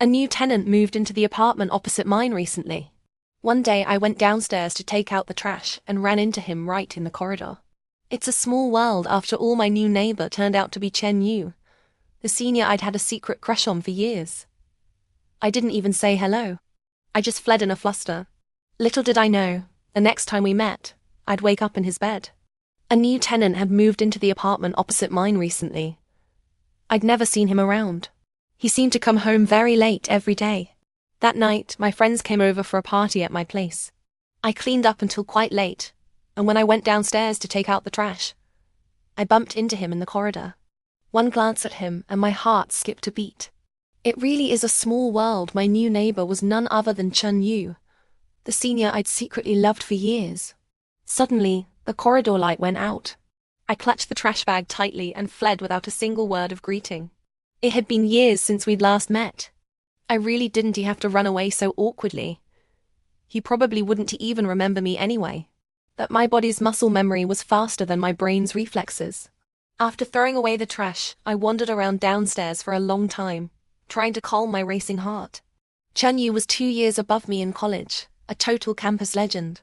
A new tenant moved into the apartment opposite mine recently. One day I went downstairs to take out the trash and ran into him right in the corridor. It's a small world after all. My new neighbor turned out to be Chen Yu, the senior I'd had a secret crush on for years. I didn't even say hello. I just fled in a fluster. Little did I know, the next time we met, I'd wake up in his bed. A new tenant had moved into the apartment opposite mine recently. I'd never seen him around. He seemed to come home very late every day. That night, my friends came over for a party at my place. I cleaned up until quite late, and when I went downstairs to take out the trash, I bumped into him in the corridor. One glance at him and my heart skipped a beat. It really is a small world. My new neighbor was none other than Chen Yu, the senior I'd secretly loved for years. Suddenly, the corridor light went out. I clutched the trash bag tightly and fled without a single word of greeting. It had been years since we'd last met. I really didn't have to run away so awkwardly. He probably wouldn't even remember me anyway. That my body's muscle memory was faster than my brain's reflexes. After throwing away the trash, I wandered around downstairs for a long time, trying to calm my racing heart. Chen Yu was 2 years above me in college, a total campus legend.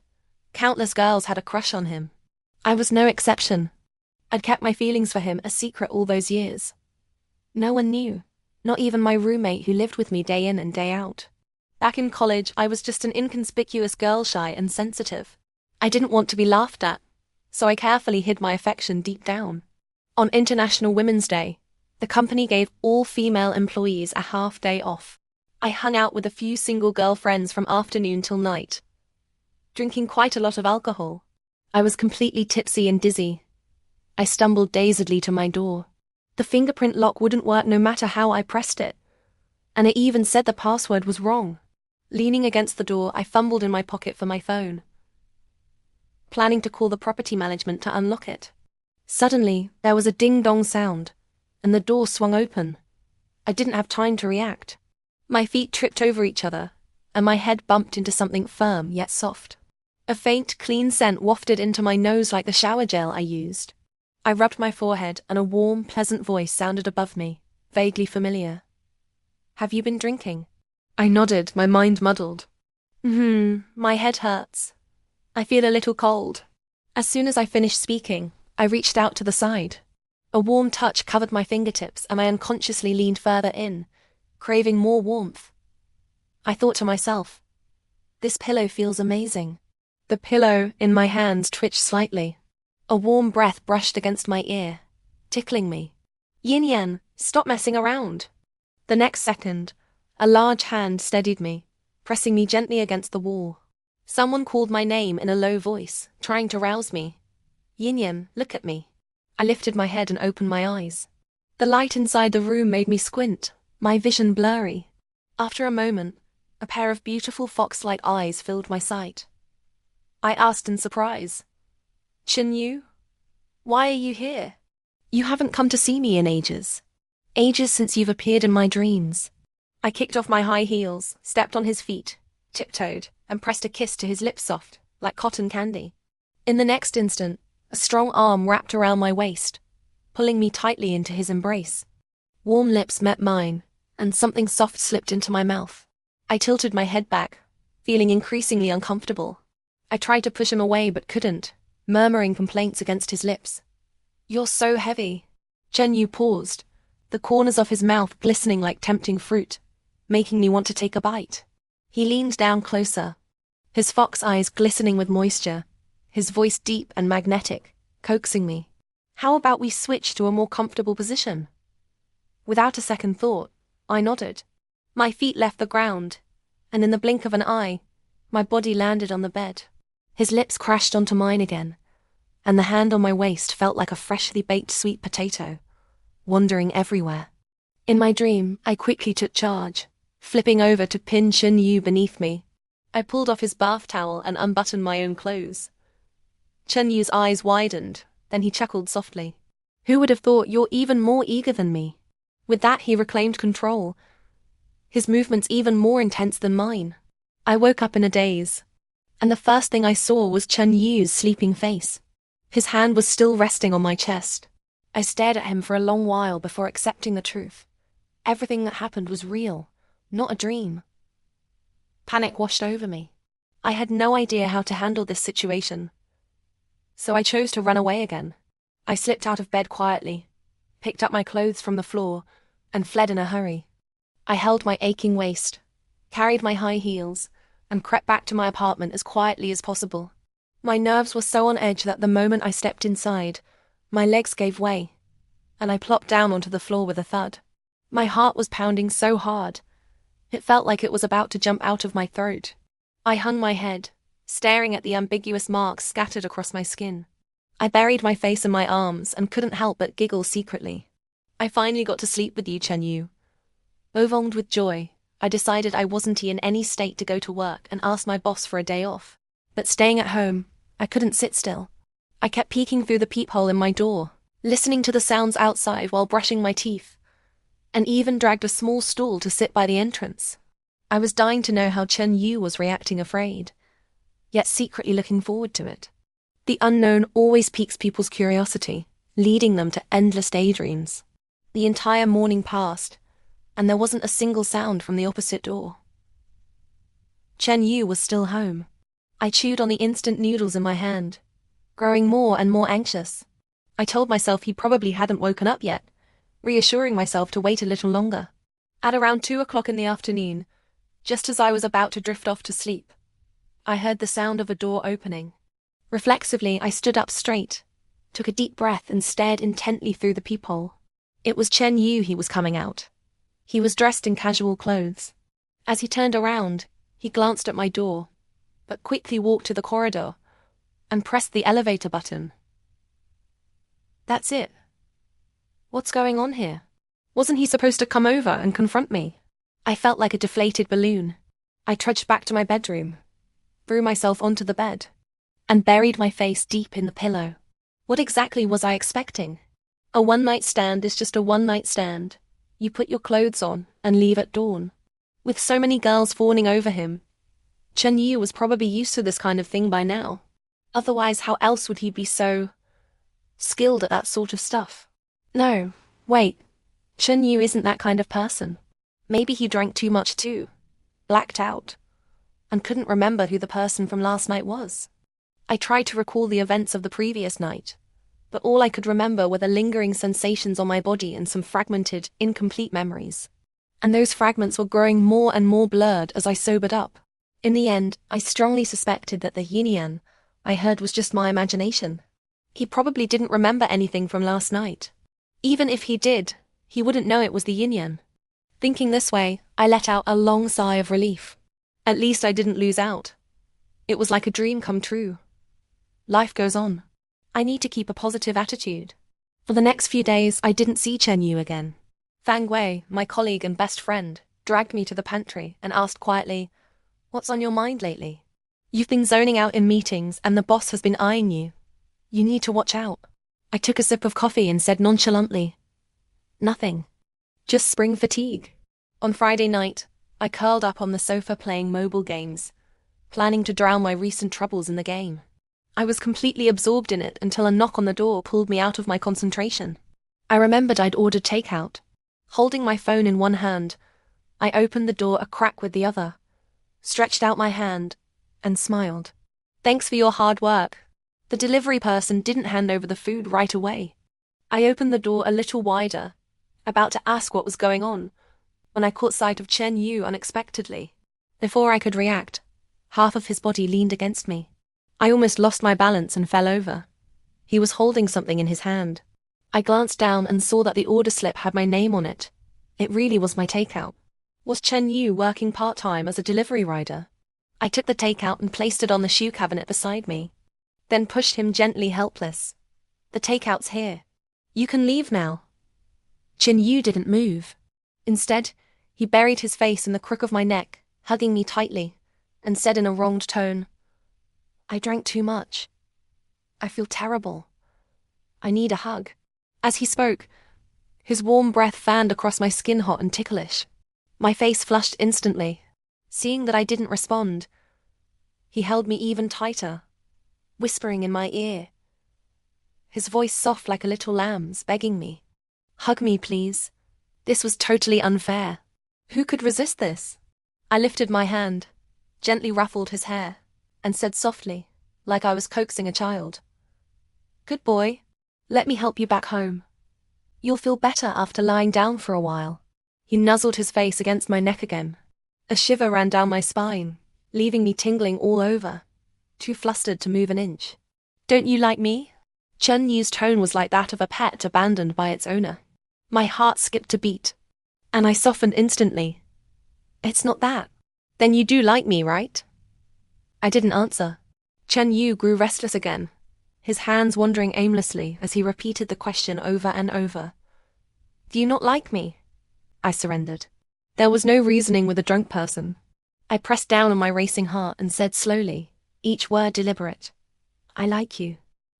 Countless girls had a crush on him. I was no exception. I'd kept my feelings for him a secret all those years. No one knew, not even my roommate who lived with me day in and day out. Back in college, I was just an inconspicuous girl, shy and sensitive. I didn't want to be laughed at, so I carefully hid my affection deep down. On International Women's Day, the company gave all female employees a half-day off. I hung out with a few single girlfriends from afternoon till night, drinking quite a lot of alcohol. I was completely tipsy and dizzy. I stumbled dazedly to my door. The fingerprint lock wouldn't work no matter how I pressed it, and it even said the password was wrong. Leaning against the door, I fumbled in my pocket for my phone, planning to call the property management to unlock it. Suddenly, there was a ding-dong sound, and the door swung open. I didn't have time to react. My feet tripped over each other, and my head bumped into something firm yet soft. A faint, clean scent wafted into my nose like the shower gel I used. I rubbed my forehead, and a warm, pleasant voice sounded above me, vaguely familiar. "Have you been drinking?" I nodded, my mind muddled. My head hurts. I feel a little cold. As soon as I finished speaking, I reached out to the side. A warm touch covered my fingertips, and I unconsciously leaned further in, craving more warmth. I thought to myself, this pillow feels amazing. The pillow in my hands twitched slightly. A warm breath brushed against my ear, tickling me. "Yinyin, stop messing around." The next second, a large hand steadied me, pressing me gently against the wall. Someone called my name in a low voice, trying to rouse me. "Yinyin, look at me." I lifted my head and opened my eyes. The light inside the room made me squint, my vision blurry. After a moment, a pair of beautiful fox-like eyes filled my sight. I asked in surprise, "Chen Yu? Why are you here?" "You haven't come to see me in ages. Ages since you've appeared in my dreams." I kicked off my high heels, stepped on his feet, tiptoed, and pressed a kiss to his lips soft, like cotton candy. In the next instant, a strong arm wrapped around my waist, pulling me tightly into his embrace. Warm lips met mine, and something soft slipped into my mouth. I tilted my head back, feeling increasingly uncomfortable. I tried to push him away but couldn't, murmuring complaints against his lips. "You're so heavy." Chen Yu paused, the corners of his mouth glistening like tempting fruit, making me want to take a bite. He leaned down closer, his fox eyes glistening with moisture, his voice deep and magnetic, coaxing me. "How about we switch to a more comfortable position?" Without a second thought, I nodded. My feet left the ground, and in the blink of an eye, my body landed on the bed. His lips crashed onto mine again, and the hand on my waist felt like a freshly baked sweet potato, wandering everywhere. In my dream, I quickly took charge, flipping over to pin Chen Yu beneath me. I pulled off his bath towel and unbuttoned my own clothes. Chen Yu's eyes widened, then he chuckled softly. "Who would have thought you're even more eager than me?" With that, he reclaimed control, his movements even more intense than mine. I woke up in a daze, and the first thing I saw was Chen Yu's sleeping face. His hand was still resting on my chest. I stared at him for a long while before accepting the truth. Everything that happened was real. not a dream. Panic washed over me. I had no idea how to handle this situation, so I chose to run away again. I slipped out of bed quietly, picked up my clothes from the floor, and fled in a hurry. I held my aching waist, carried my high heels, and crept back to my apartment as quietly as possible. My nerves were so on edge that the moment I stepped inside, my legs gave way, and I plopped down onto the floor with a thud. My heart was pounding so hard, it felt like it was about to jump out of my throat. I hung my head, staring at the ambiguous marks scattered across my skin. I buried my face in my arms and couldn't help but giggle secretly. I finally got to sleep with you, Chen. Overwhelmed with joy, I decided I wasn't in any state to go to work and asked my boss for a day off. But staying at home, I couldn't sit still. I kept peeking through the peephole in my door, listening to the sounds outside while brushing my teeth, and even dragged a small stool to sit by the entrance. I was dying to know how Chen Yu was reacting, afraid, yet secretly looking forward to it. The unknown always piques people's curiosity, leading them to endless daydreams. The entire morning passed, and there wasn't a single sound from the opposite door. Chen Yu was still home. I chewed on the instant noodles in my hand, growing more and more anxious. I told myself he probably hadn't woken up yet, reassuring myself to wait a little longer. At around 2 o'clock in the afternoon, just as I was about to drift off to sleep, I heard the sound of a door opening. Reflexively, I stood up straight, took a deep breath and stared intently through the peephole. It was Chen Yu. He was coming out. He was dressed in casual clothes. As he turned around, he glanced at my door, but quickly walked to the corridor and pressed the elevator button. That's it. What's going on here? Wasn't he supposed to come over and confront me? I felt like a deflated balloon. I trudged back to my bedroom, threw myself onto the bed, and buried my face deep in the pillow. What exactly was I expecting? A one-night stand is just a one-night stand. You put your clothes on and leave at dawn. With so many girls fawning over him, Chen Yu was probably used to this kind of thing by now. Otherwise, how else would he be so skilled at that sort of stuff? No, wait. Chen Yu isn't that kind of person. Maybe he drank too much too, blacked out, and couldn't remember who the person from last night was. I tried to recall the events of the previous night, but all I could remember were the lingering sensations on my body and some fragmented, incomplete memories. And those fragments were growing more and more blurred as I sobered up. In the end, I strongly suspected that the Yinyin I heard was just my imagination. He probably didn't remember anything from last night. Even if he did, he wouldn't know it was the Yinyin. Thinking this way, I let out a long sigh of relief. At least I didn't lose out. It was like a dream come true. Life goes on. I need to keep a positive attitude. For the next few days, I didn't see Chen Yu again. Fang Wei, my colleague and best friend, dragged me to the pantry and asked quietly, "What's on your mind lately? You've been zoning out in meetings and the boss has been eyeing you. You need to watch out." I took a sip of coffee and said nonchalantly, "Nothing. Just spring fatigue." On Friday night, I curled up on the sofa playing mobile games, planning to drown my recent troubles in the game. I was completely absorbed in it until a knock on the door pulled me out of my concentration. I remembered I'd ordered takeout. Holding my phone in one hand, I opened the door a crack with the other, stretched out my hand, and smiled. "Thanks for your hard work." The delivery person didn't hand over the food right away. I opened the door a little wider, about to ask what was going on, when I caught sight of Chen Yu unexpectedly. Before I could react, half of his body leaned against me. I almost lost my balance and fell over. He was holding something in his hand. I glanced down and saw that the order slip had my name on it. It really was my takeout. Was Chen Yu working part-time as a delivery rider? I took the takeout and placed it on the shoe cabinet beside me, then pushed him gently helpless. "The takeout's here. You can leave now." Chen Yu didn't move. Instead, he buried his face in the crook of my neck, hugging me tightly, and said in a wronged tone, "I drank too much. I feel terrible. I need a hug." As he spoke, his warm breath fanned across my skin, hot and ticklish. My face flushed instantly. Seeing that I didn't respond, he held me even tighter, whispering in my ear, his voice soft like a little lamb's, begging me, "Hug me, please." This was totally unfair. Who could resist this? I lifted my hand, gently ruffled his hair, and said softly, like I was coaxing a child. Good boy. Let me help you back home. You'll feel better after lying down for a while. He nuzzled his face against my neck again. A shiver ran down my spine, leaving me tingling all over, too flustered to move an inch. Don't you like me? Chen Yu's tone was like that of a pet abandoned by its owner. My heart skipped a beat, and I softened instantly. It's not that. Then you do like me, right? I didn't answer. Chen Yu grew restless again, his hands wandering aimlessly as he repeated the question over and over. Do you not like me? I surrendered. There was no reasoning with a drunk person. I pressed down on my racing heart and said slowly, each word deliberate. I like you.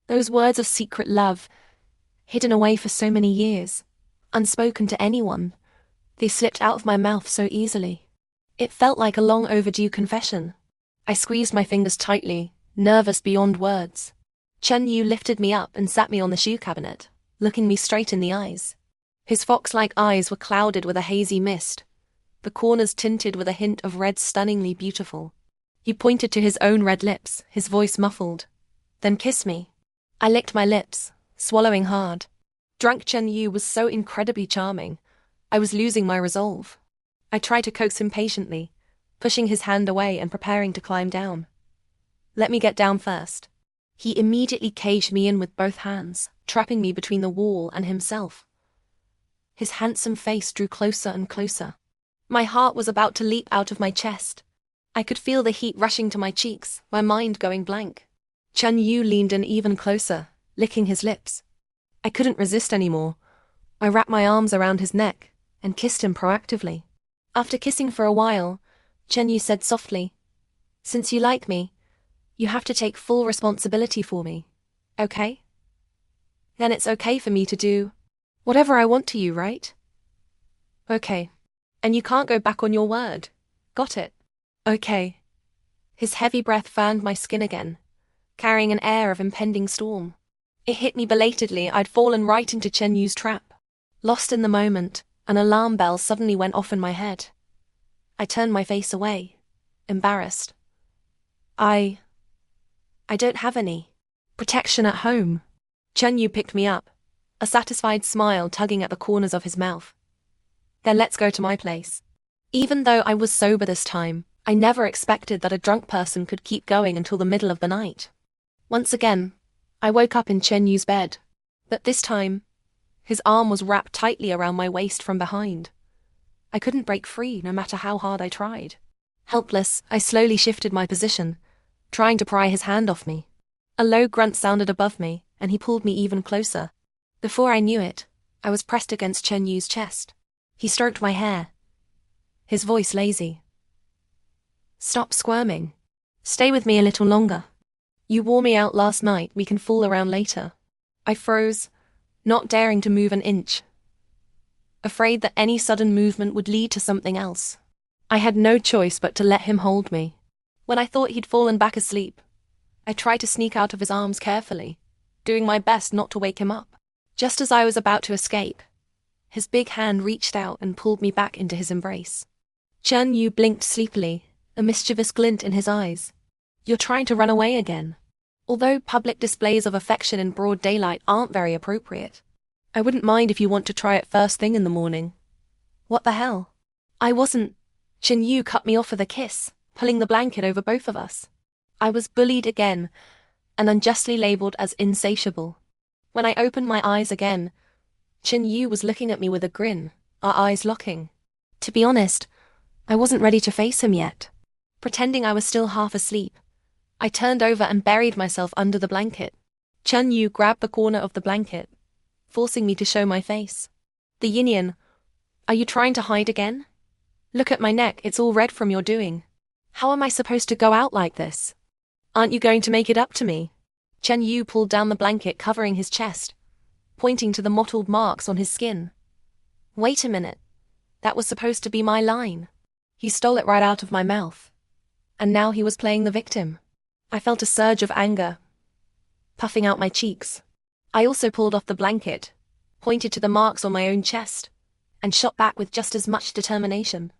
Those words of secret love, hidden away for so many years, unspoken to anyone, they slipped out of my mouth so easily. It felt like a long overdue confession. I squeezed my fingers tightly, nervous beyond words. Chen Yu lifted me up and sat me on the shoe cabinet, looking me straight in the eyes. His fox-like eyes were clouded with a hazy mist, the corners tinted with a hint of red stunningly beautiful. He pointed to his own red lips, his voice muffled. Then kiss me. I licked my lips, swallowing hard. Drunk Chen Yu was so incredibly charming. I was losing my resolve. I tried to coax him patiently, pushing his hand away and preparing to climb down. Let me get down first. He immediately caged me in with both hands, trapping me between the wall and himself. His handsome face drew closer and closer. My heart was about to leap out of my chest. I could feel the heat rushing to my cheeks, my mind going blank. Chen Yu leaned in even closer, licking his lips. I couldn't resist anymore. I wrapped my arms around his neck and kissed him proactively. After kissing for a while, Chen Yu said softly, Since you like me, you have to take full responsibility for me, okay? Then it's okay for me to do whatever I want to you, right? Okay. And you can't go back on your word. Got it? Okay. His heavy breath fanned my skin again, carrying an air of impending storm. It hit me belatedly. I'd fallen right into Chen Yu's trap. Lost in the moment, an alarm bell suddenly went off in my head. I turned my face away, embarrassed. I don't have any protection at home. Chen Yu picked me up, a satisfied smile tugging at the corners of his mouth. Then let's go to my place. Even though I was sober this time, I never expected that a drunk person could keep going until the middle of the night. Once again, I woke up in Chen Yu's bed, but this time, his arm was wrapped tightly around my waist from behind. I couldn't break free no matter how hard I tried. Helpless, I slowly shifted my position, trying to pry his hand off me. A low grunt sounded above me, and he pulled me even closer. Before I knew it, I was pressed against Chen Yu's chest. He stroked my hair, his voice lazy. Stop squirming. Stay with me a little longer. You wore me out last night, we can fool around later. I froze, not daring to move an inch, afraid that any sudden movement would lead to something else. I had no choice but to let him hold me. When I thought he'd fallen back asleep, I tried to sneak out of his arms carefully, doing my best not to wake him up. Just as I was about to escape, his big hand reached out and pulled me back into his embrace. Chen Yu blinked sleepily, a mischievous glint in his eyes. You're trying to run away again. Although public displays of affection in broad daylight aren't very appropriate, I wouldn't mind if you want to try it first thing in the morning. What the hell? I wasn't. Chen Yu cut me off with a kiss, pulling the blanket over both of us. I was bullied again, and unjustly labeled as insatiable. When I opened my eyes again, Chen Yu was looking at me with a grin, our eyes locking. To be honest, I wasn't ready to face him yet. Pretending I was still half asleep, I turned over and buried myself under the blanket. Chen Yu grabbed the corner of the blanket, forcing me to show my face. The Yinyin, are you trying to hide again? Look at my neck, it's all red from your doing. How am I supposed to go out like this? Aren't you going to make it up to me? Chen Yu pulled down the blanket covering his chest, pointing to the mottled marks on his skin. Wait a minute. That was supposed to be my line. He stole it right out of my mouth. And now he was playing the victim. I felt a surge of anger, puffing out my cheeks. I also pulled off the blanket, pointed to the marks on my own chest, and shot back with just as much determination.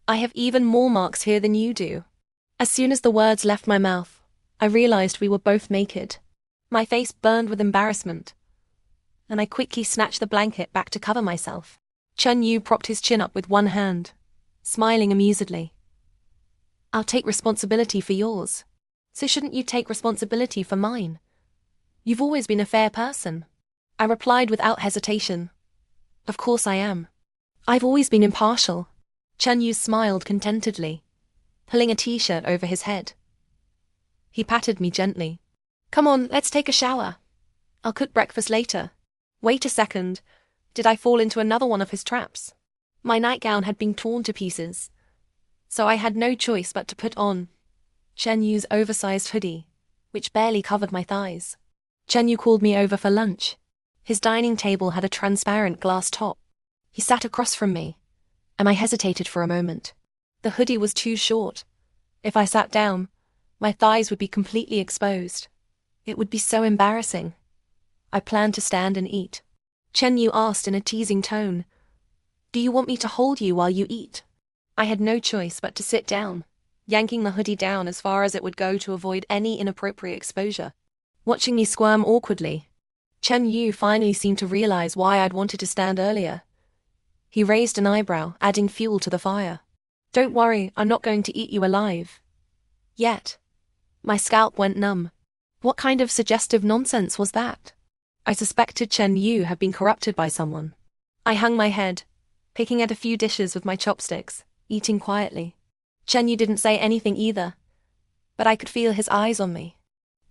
I have even more marks here than you do. As soon as the words left my mouth, I realized we were both naked. My face burned with embarrassment, and I quickly snatched the blanket back to cover myself. Chun Yu propped his chin up with one hand, smiling amusedly. I'll take responsibility for yours. So shouldn't you take responsibility for mine? You've always been a fair person. I replied without hesitation. Of course I am. I've always been impartial. Chun Yu smiled contentedly, pulling a t-shirt over his head. He patted me gently. Come on, let's take a shower. I'll cook breakfast later. Wait a second. Did I fall into another one of his traps? My nightgown had been torn to pieces, so I had no choice but to put on Chun Yu's oversized hoodie, which barely covered my thighs. Chun Yu called me over for lunch. His dining table had a transparent glass top. He sat across from me, and I hesitated for a moment. The hoodie was too short. If I sat down, my thighs would be completely exposed. It would be so embarrassing. I planned to stand and eat. Chun Yu asked in a teasing tone, Do you want me to hold you while you eat? I had no choice but to sit down, yanking the hoodie down as far as it would go to avoid any inappropriate exposure. Watching me squirm awkwardly, Chun Yu finally seemed to realize why I'd wanted to stand earlier. He raised an eyebrow, adding fuel to the fire. Don't worry, I'm not going to eat you alive. Yet. My scalp went numb. What kind of suggestive nonsense was that? I suspected Chun Yu had been corrupted by someone. I hung my head, picking at a few dishes with my chopsticks, eating quietly. Chun Yu didn't say anything either, but I could feel his eyes on me,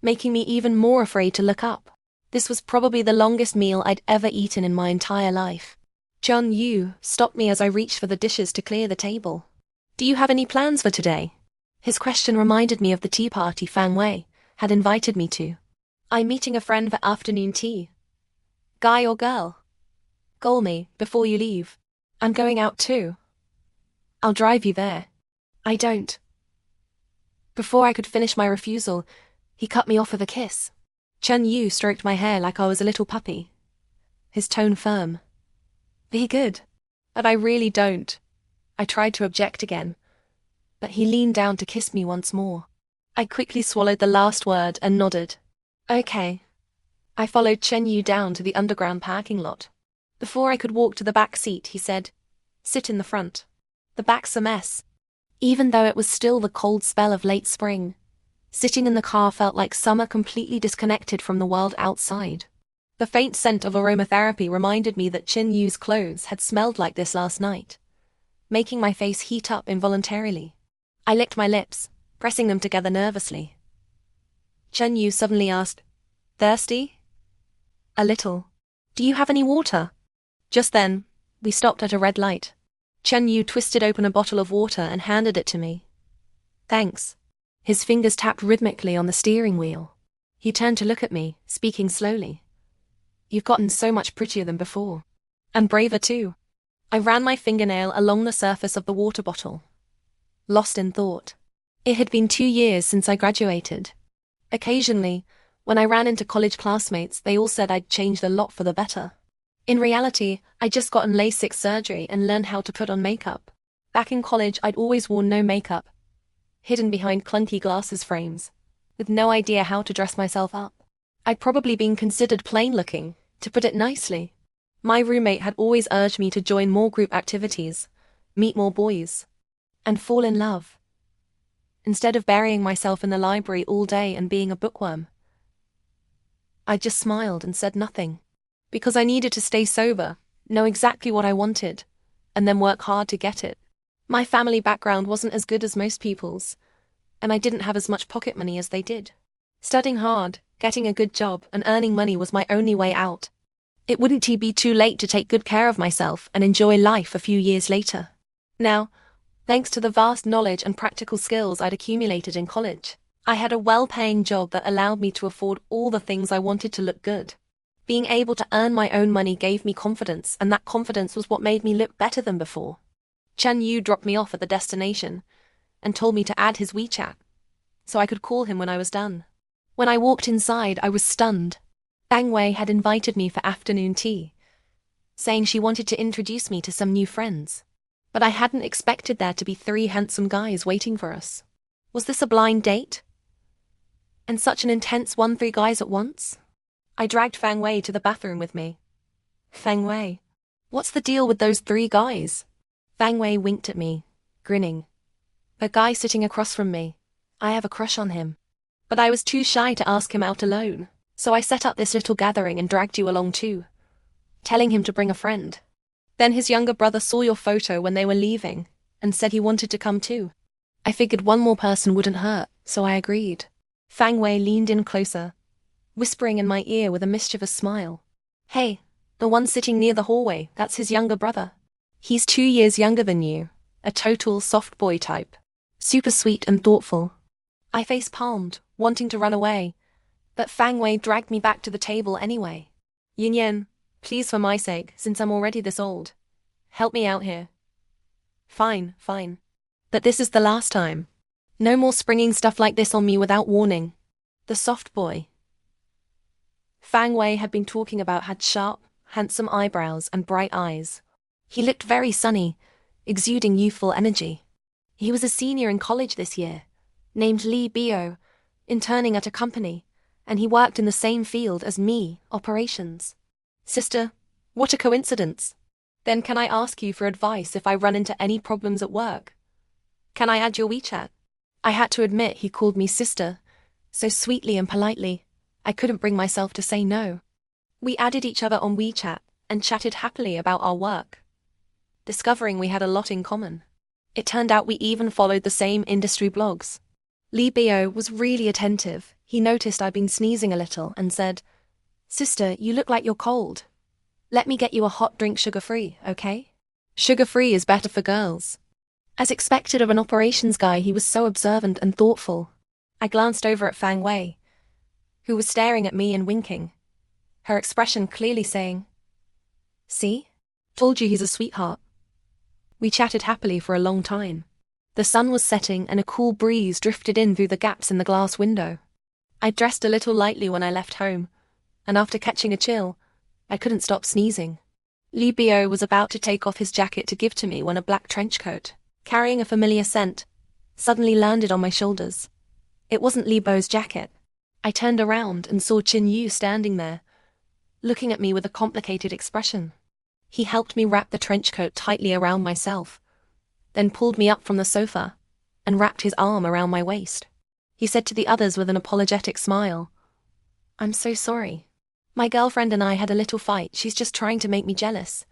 making me even more afraid to look up. This was probably the longest meal I'd ever eaten in my entire life. Chun Yu stopped me as I reached for the dishes to clear the table. Do you have any plans for today? His question reminded me of the tea party Fang Wei had invited me to. I'm meeting a friend for afternoon tea. Guy or girl? Call me before you leave. I'm going out too. I'll drive you there. I don't. Before I could finish my refusal, he cut me off with a kiss. Chun Yu stroked my hair like I was a little puppy, his tone firm. Be good. But I really don't. I tried to object again, but he leaned down to kiss me once more. I quickly swallowed the last word and nodded. Okay. I followed Chun Yu down to the underground parking lot. Before I could walk to the back seat, he said, Sit in the front. The back's a mess. Even though it was still the cold spell of late spring, sitting in the car felt like summer completely disconnected from the world outside. The faint scent of aromatherapy reminded me that Chun Yu's clothes had smelled like this last night, making my face heat up involuntarily. I licked my lips, pressing them together nervously. Chun Yu suddenly asked, Thirsty? A little. Do you have any water? Just then, we stopped at a red light. Chun Yu twisted open a bottle of water and handed it to me. Thanks. His fingers tapped rhythmically on the steering wheel. He turned to look at me, speaking slowly. You've gotten so much prettier than before. And braver too. I ran my fingernail along the surface of the water bottle, lost in thought. It had been 2 years since I graduated. Occasionally, when I ran into college classmates, they all said I'd changed a lot for the better. In reality, I'd just gotten LASIK surgery and learned how to put on makeup. Back in college, I'd always worn no makeup, hidden behind clunky glasses frames, with no idea how to dress myself up. I'd probably been considered plain-looking, to put it nicely. My roommate had always urged me to join more group activities, meet more boys, and fall in love. Instead of burying myself in the library all day and being a bookworm, I just smiled and said nothing, because I needed to stay sober, know exactly what I wanted, and then work hard to get it. My family background wasn't as good as most people's, and I didn't have as much pocket money as they did. Studying hard, getting a good job, and earning money was my only way out. It wouldn't be too late to take good care of myself and enjoy life a few years later. Now, thanks to the vast knowledge and practical skills I'd accumulated in college, I had a well-paying job that allowed me to afford all the things I wanted to look good. Being able to earn my own money gave me confidence, and that confidence was what made me look better than before. Chun Yu dropped me off at the destination and told me to add his WeChat, so I could call him when I was done. When I walked inside, I was stunned. Fang Wei had invited me for afternoon tea, saying she wanted to introduce me to some new friends. but I hadn't expected there to be 3 handsome guys waiting for us. Was this a blind date? And such an intense one, 3 guys at once? I dragged Fang Wei to the bathroom with me. Fang Wei, what's the deal with those 3 guys? Fang Wei winked at me, grinning. A guy sitting across from me. I have a crush on him. But I was too shy to ask him out alone, so I set up this little gathering and dragged you along too, telling him to bring a friend. Then his younger brother saw your photo when they were leaving and said he wanted to come too. I figured one more person wouldn't hurt, so I agreed. Fang Wei leaned in closer, whispering in my ear with a mischievous smile. Hey, the one sitting near the hallway, that's his younger brother. He's 2 years younger than you, a total soft boy type. Super sweet and thoughtful. I face-palmed, wanting to run away, but Fang Wei dragged me back to the table anyway. Yinyin, please, for my sake, since I'm already this old, help me out here. Fine. But this is the last time. No more springing stuff like this on me without warning. The soft boy Fang Wei had been talking about had sharp, handsome eyebrows and bright eyes. He looked very sunny, exuding youthful energy. He was a senior in college this year, named Li Bio, interning at a company, and he worked in the same field as me, operations. Sister, what a coincidence. Then can I ask you for advice if I run into any problems at work? Can I add your WeChat? I had to admit he called me sister, so sweetly and politely, I couldn't bring myself to say no. We added each other on WeChat and chatted happily about our work, discovering we had a lot in common. It turned out we even followed the same industry blogs. Li Bio was really attentive. He noticed I'd been sneezing a little and said, Sister, you look like you're cold. Let me get you a hot drink sugar-free, okay? Sugar-free is better for girls. As expected of an operations guy, he was so observant and thoughtful. I glanced over at Fang Wei, who was staring at me and winking, her expression clearly saying, See? Told you he's a sweetheart. We chatted happily for a long time. The sun was setting and a cool breeze drifted in through the gaps in the glass window. I dressed a little lightly when I left home, and after catching a chill, I couldn't stop sneezing. Li Bio was about to take off his jacket to give to me when a black trench coat, carrying a familiar scent, suddenly landed on my shoulders. It wasn't Li Bio's jacket. I turned around and saw Chin Yu standing there, looking at me with a complicated expression. He helped me wrap the trench coat tightly around myself, then pulled me up from the sofa and wrapped his arm around my waist. He said to the others with an apologetic smile, I'm so sorry. My girlfriend and I had a little fight. She's just trying to make me jealous.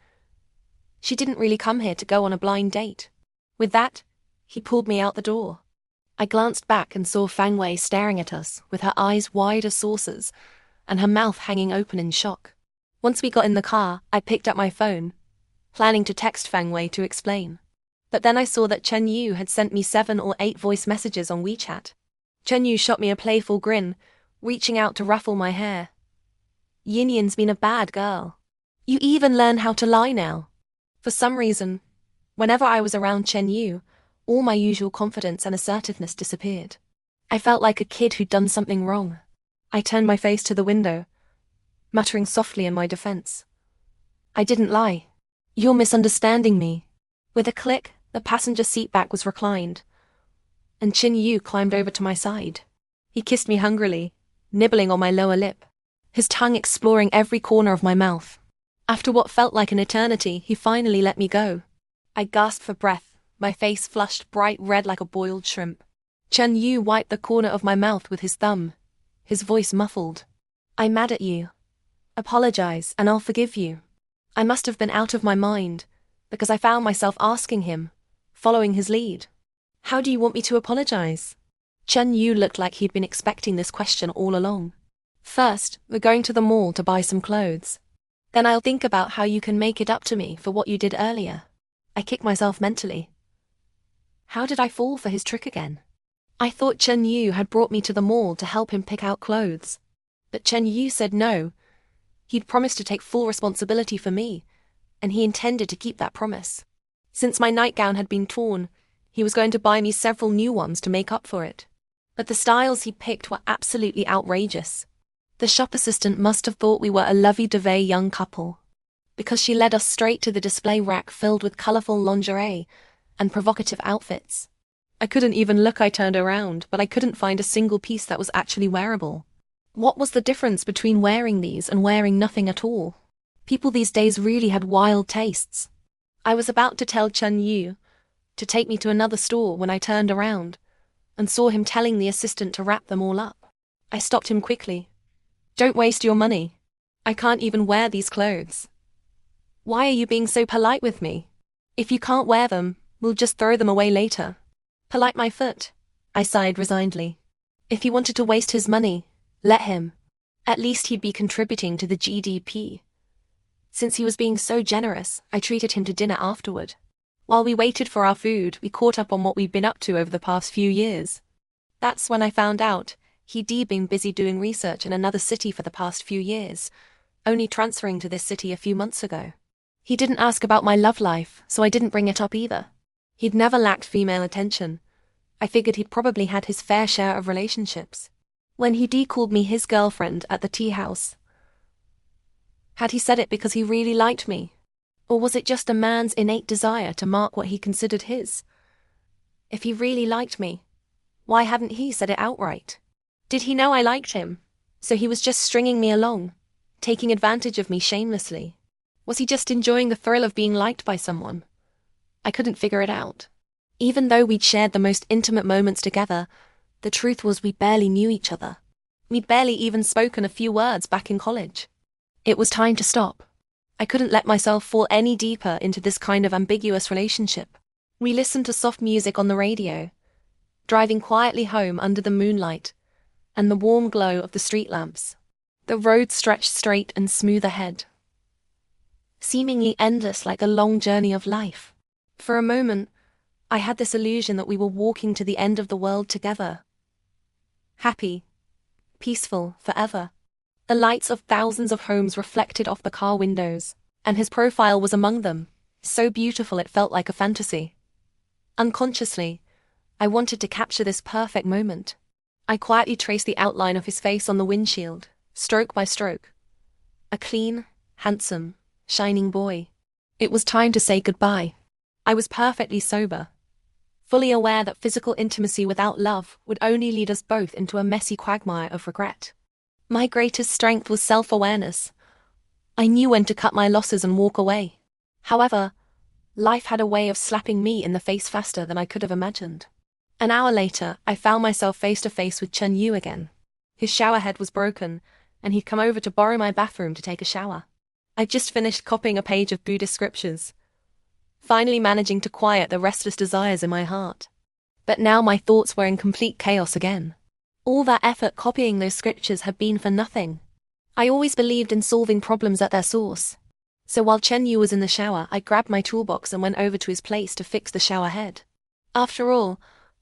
She didn't really come here to go on a blind date. With that, he pulled me out the door. I glanced back and saw Fang Wei staring at us with her eyes wide as saucers and her mouth hanging open in shock. Once we got in the car, I picked up my phone, planning to text Fang Wei to explain. But then I saw that Chen Yu had sent me 7 or 8 voice messages on WeChat. Chen Yu shot me a playful grin, reaching out to ruffle my hair. Yinyin's been a bad girl. You even learn how to lie now. For some reason, whenever I was around Chen Yu, all my usual confidence and assertiveness disappeared. I felt like a kid who'd done something wrong. I turned my face to the window, muttering softly in my defense. I didn't lie. You're misunderstanding me. With a click, the passenger seat back was reclined, and Chin Yu climbed over to my side. He kissed me hungrily, nibbling on my lower lip, his tongue exploring every corner of my mouth. After what felt like an eternity, he finally let me go. I gasped for breath, my face flushed bright red like a boiled shrimp. Chen Yu wiped the corner of my mouth with his thumb, his voice muffled. I'm mad at you. Apologize, and I'll forgive you. I must have been out of my mind, because I found myself asking him, following his lead. How do you want me to apologize? Chen Yu looked like he'd been expecting this question all along. First, we're going to the mall to buy some clothes. Then I'll think about how you can make it up to me for what you did earlier. I kicked myself mentally. How did I fall for his trick again? I thought Chen Yu had brought me to the mall to help him pick out clothes. But Chen Yu said no. He'd promised to take full responsibility for me, and he intended to keep that promise. Since my nightgown had been torn, he was going to buy me several new ones to make up for it. But the styles he picked were absolutely outrageous. The shop assistant must have thought we were a lovey-dovey young couple. because she led us straight to the display rack filled with colorful lingerie and provocative outfits. I couldn't even look. I turned around, but I couldn't find a single piece that was actually wearable. What was the difference between wearing these and wearing nothing at all? People these days really had wild tastes. I was about to tell Chun Yu to take me to another store when I turned around and saw him telling the assistant to wrap them all up. I stopped him quickly. Don't waste your money. I can't even wear these clothes. Why are you being so polite with me? If you can't wear them, we'll just throw them away later. Polite my foot, I sighed resignedly. If he wanted to waste his money, let him. At least he'd be contributing to the GDP. Since he was being so generous, I treated him to dinner afterward. While we waited for our food, we caught up on what we'd been up to over the past few years. That's when I found out he'd been busy doing research in another city for the past few years, only transferring to this city a few months ago. He didn't ask about my love life, so I didn't bring it up either. He'd never lacked female attention. I figured he'd probably had his fair share of relationships. When he called me his girlfriend at the tea house, had he said it because he really liked me? Or was it just a man's innate desire to mark what he considered his? If he really liked me, why hadn't he said it outright? Did he know I liked him? So he was just stringing me along, taking advantage of me shamelessly. Was he just enjoying the thrill of being liked by someone? I couldn't figure it out. Even though we'd shared the most intimate moments together, the truth was we barely knew each other. We'd barely even spoken a few words back in college. It was time to stop. I couldn't let myself fall any deeper into this kind of ambiguous relationship. We listened to soft music on the radio, driving quietly home under the moonlight and the warm glow of the street lamps. The road stretched straight and smooth ahead, seemingly endless like a long journey of life. For a moment, I had this illusion that we were walking to the end of the world together. Happy, peaceful, forever. The lights of thousands of homes reflected off the car windows, and his profile was among them, so beautiful it felt like a fantasy. Unconsciously, I wanted to capture this perfect moment. I quietly traced the outline of his face on the windshield, stroke by stroke. A clean, handsome, shining boy. It was time to say goodbye. I was perfectly sober, fully aware that physical intimacy without love would only lead us both into a messy quagmire of regret. My greatest strength was self-awareness. I knew when to cut my losses and walk away. However, life had a way of slapping me in the face faster than I could have imagined. An hour later, I found myself face to face with Chun Yu again. His shower head was broken, and he'd come over to borrow my bathroom to take a shower. I'd just finished copying a page of Buddhist scriptures, finally managing to quiet the restless desires in my heart. But now my thoughts were in complete chaos again. All that effort copying those scriptures had been for nothing. I always believed in solving problems at their source. So while Chen Yu was in the shower, I grabbed my toolbox and went over to his place to fix the shower head. After all,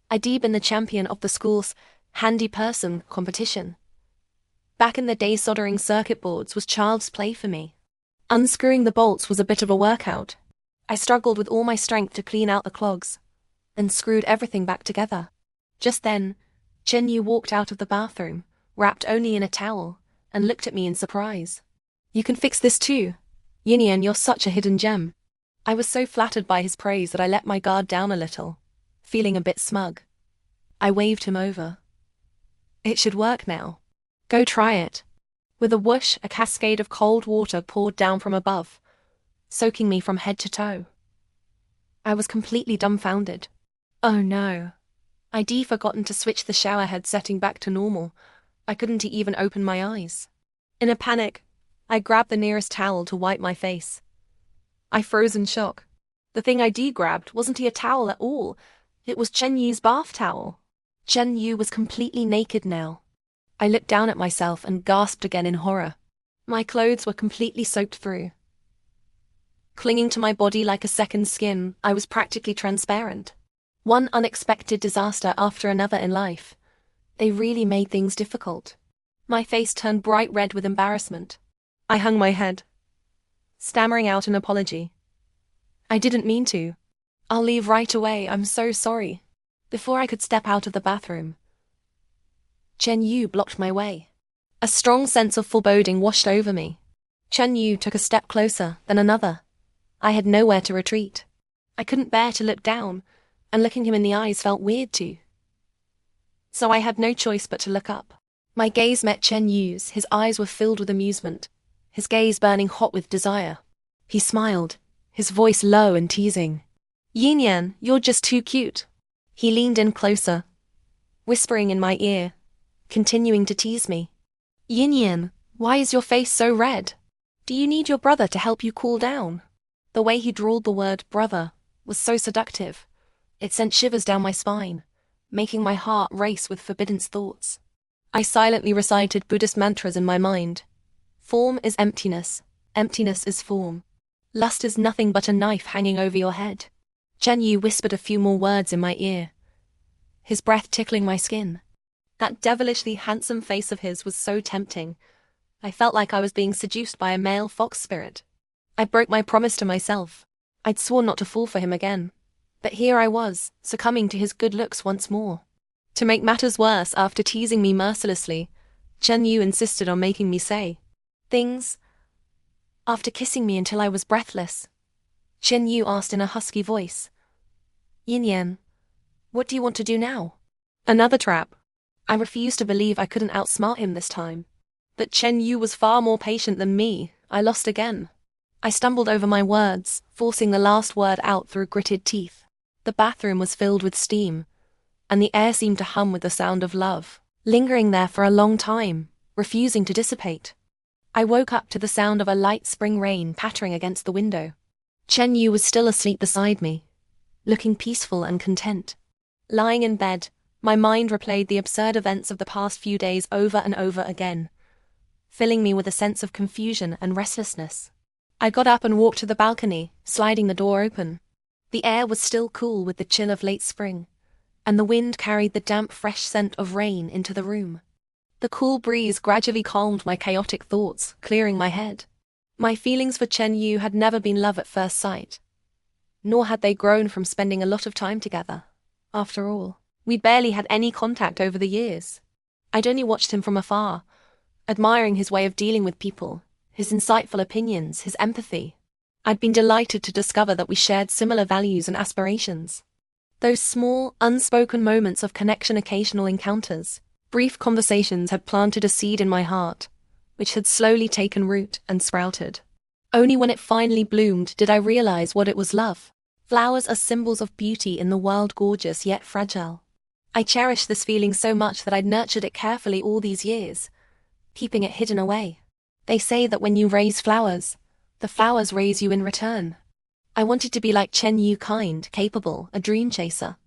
I'd been the champion of the school's handy person competition. Back in the day, soldering circuit boards was child's play for me. Unscrewing the bolts was a bit of a workout. I struggled with all my strength to clean out the clogs, and screwed everything back together. Just then, Chen Yu walked out of the bathroom, wrapped only in a towel, and looked at me in surprise. You can fix this too. Yinyin, you're such a hidden gem. I was so flattered by his praise that I let my guard down a little, feeling a bit smug. I waved him over. It should work now. Go try it. With a whoosh, a cascade of cold water poured down from above, soaking me from head to toe. I was completely dumbfounded. Oh no. I'd forgotten to switch the shower head setting back to normal. I couldn't even open my eyes. In a panic, I grabbed the nearest towel to wipe my face. I froze in shock. The thing I grabbed wasn't a towel at all. It was Chen Yu's bath towel. Chen Yu was completely naked now. I looked down at myself and gasped again in horror. My clothes were completely soaked through. Clinging to my body like a second skin, I was practically transparent. One unexpected disaster after another in life. They really made things difficult. My face turned bright red with embarrassment. I hung my head, stammering out an apology. I didn't mean to. I'll leave right away, I'm so sorry. Before I could step out of the bathroom, Chen Yu blocked my way. A strong sense of foreboding washed over me. Chen Yu took a step closer, then another. I had nowhere to retreat. I couldn't bear to look down, and looking him in the eyes felt weird too. So I had no choice but to look up. My gaze met Chen Yu's. His eyes were filled with amusement, his gaze burning hot with desire. He smiled, his voice low and teasing. "Yinyin, you're just too cute." He leaned in closer, whispering in my ear, continuing to tease me. "Yinyin, why is your face so red? Do you need your brother to help you cool down?" The way he drawled the word brother was so seductive. It sent shivers down my spine, making my heart race with forbidden thoughts. I silently recited Buddhist mantras in my mind. Form is emptiness. Emptiness is form. Lust is nothing but a knife hanging over your head. Chen Yu whispered a few more words in my ear, his breath tickling my skin. That devilishly handsome face of his was so tempting. I felt like I was being seduced by a male fox spirit. I broke my promise to myself. I'd sworn not to fall for him again. But here I was, succumbing to his good looks once more. To make matters worse, after teasing me mercilessly, Chen Yu insisted on making me say things. After kissing me until I was breathless, Chen Yu asked in a husky voice, "Yinyin, what do you want to do now?" Another trap. I refused to believe I couldn't outsmart him this time. But Chen Yu was far more patient than me. I lost again. I stumbled over my words, forcing the last word out through gritted teeth. The bathroom was filled with steam, and the air seemed to hum with the sound of love, lingering there for a long time, refusing to dissipate. I woke up to the sound of a light spring rain pattering against the window. Chen Yu was still asleep beside me, looking peaceful and content. Lying in bed, my mind replayed the absurd events of the past few days over and over again, filling me with a sense of confusion and restlessness. I got up and walked to the balcony, sliding the door open. The air was still cool with the chill of late spring, and the wind carried the damp, fresh scent of rain into the room. The cool breeze gradually calmed my chaotic thoughts, clearing my head. My feelings for Chen Yu had never been love at first sight, nor had they grown from spending a lot of time together. After all, we'd barely had any contact over the years. I'd only watched him from afar, admiring his way of dealing with people, his insightful opinions, his empathy. I'd been delighted to discover that we shared similar values and aspirations. Those small, unspoken moments of connection, occasional encounters, brief conversations had planted a seed in my heart, which had slowly taken root and sprouted. Only when it finally bloomed did I realize what it was: love. Flowers are symbols of beauty in the world, gorgeous yet fragile. I cherished this feeling so much that I'd nurtured it carefully all these years, keeping it hidden away. They say that when you raise flowers, the flowers raise you in return. I wanted to be like Chen Yu, kind, capable, a dream chaser.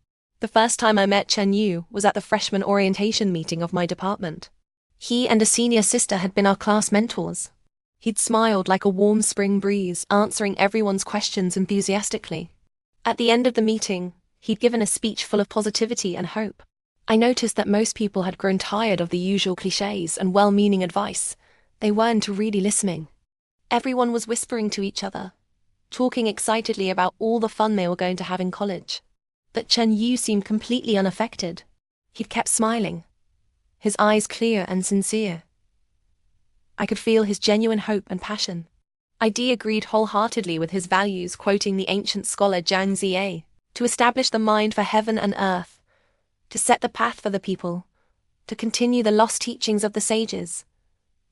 The first time I met Chen Yu was at the freshman orientation meeting of my department. He and a senior sister had been our class mentors. He'd smiled like a warm spring breeze, answering everyone's questions enthusiastically. At the end of the meeting, he'd given a speech full of positivity and hope. I noticed that most people had grown tired of the usual cliches and well-meaning advice. They weren't really listening. Everyone was whispering to each other, talking excitedly about all the fun they were going to have in college. But Chen Yu seemed completely unaffected. He'd kept smiling, his eyes clear and sincere. I could feel his genuine hope and passion. I agreed wholeheartedly with his values, quoting the ancient scholar Zhang Ziyi, to establish the mind for heaven and earth, to set the path for the people, to continue the lost teachings of the sages,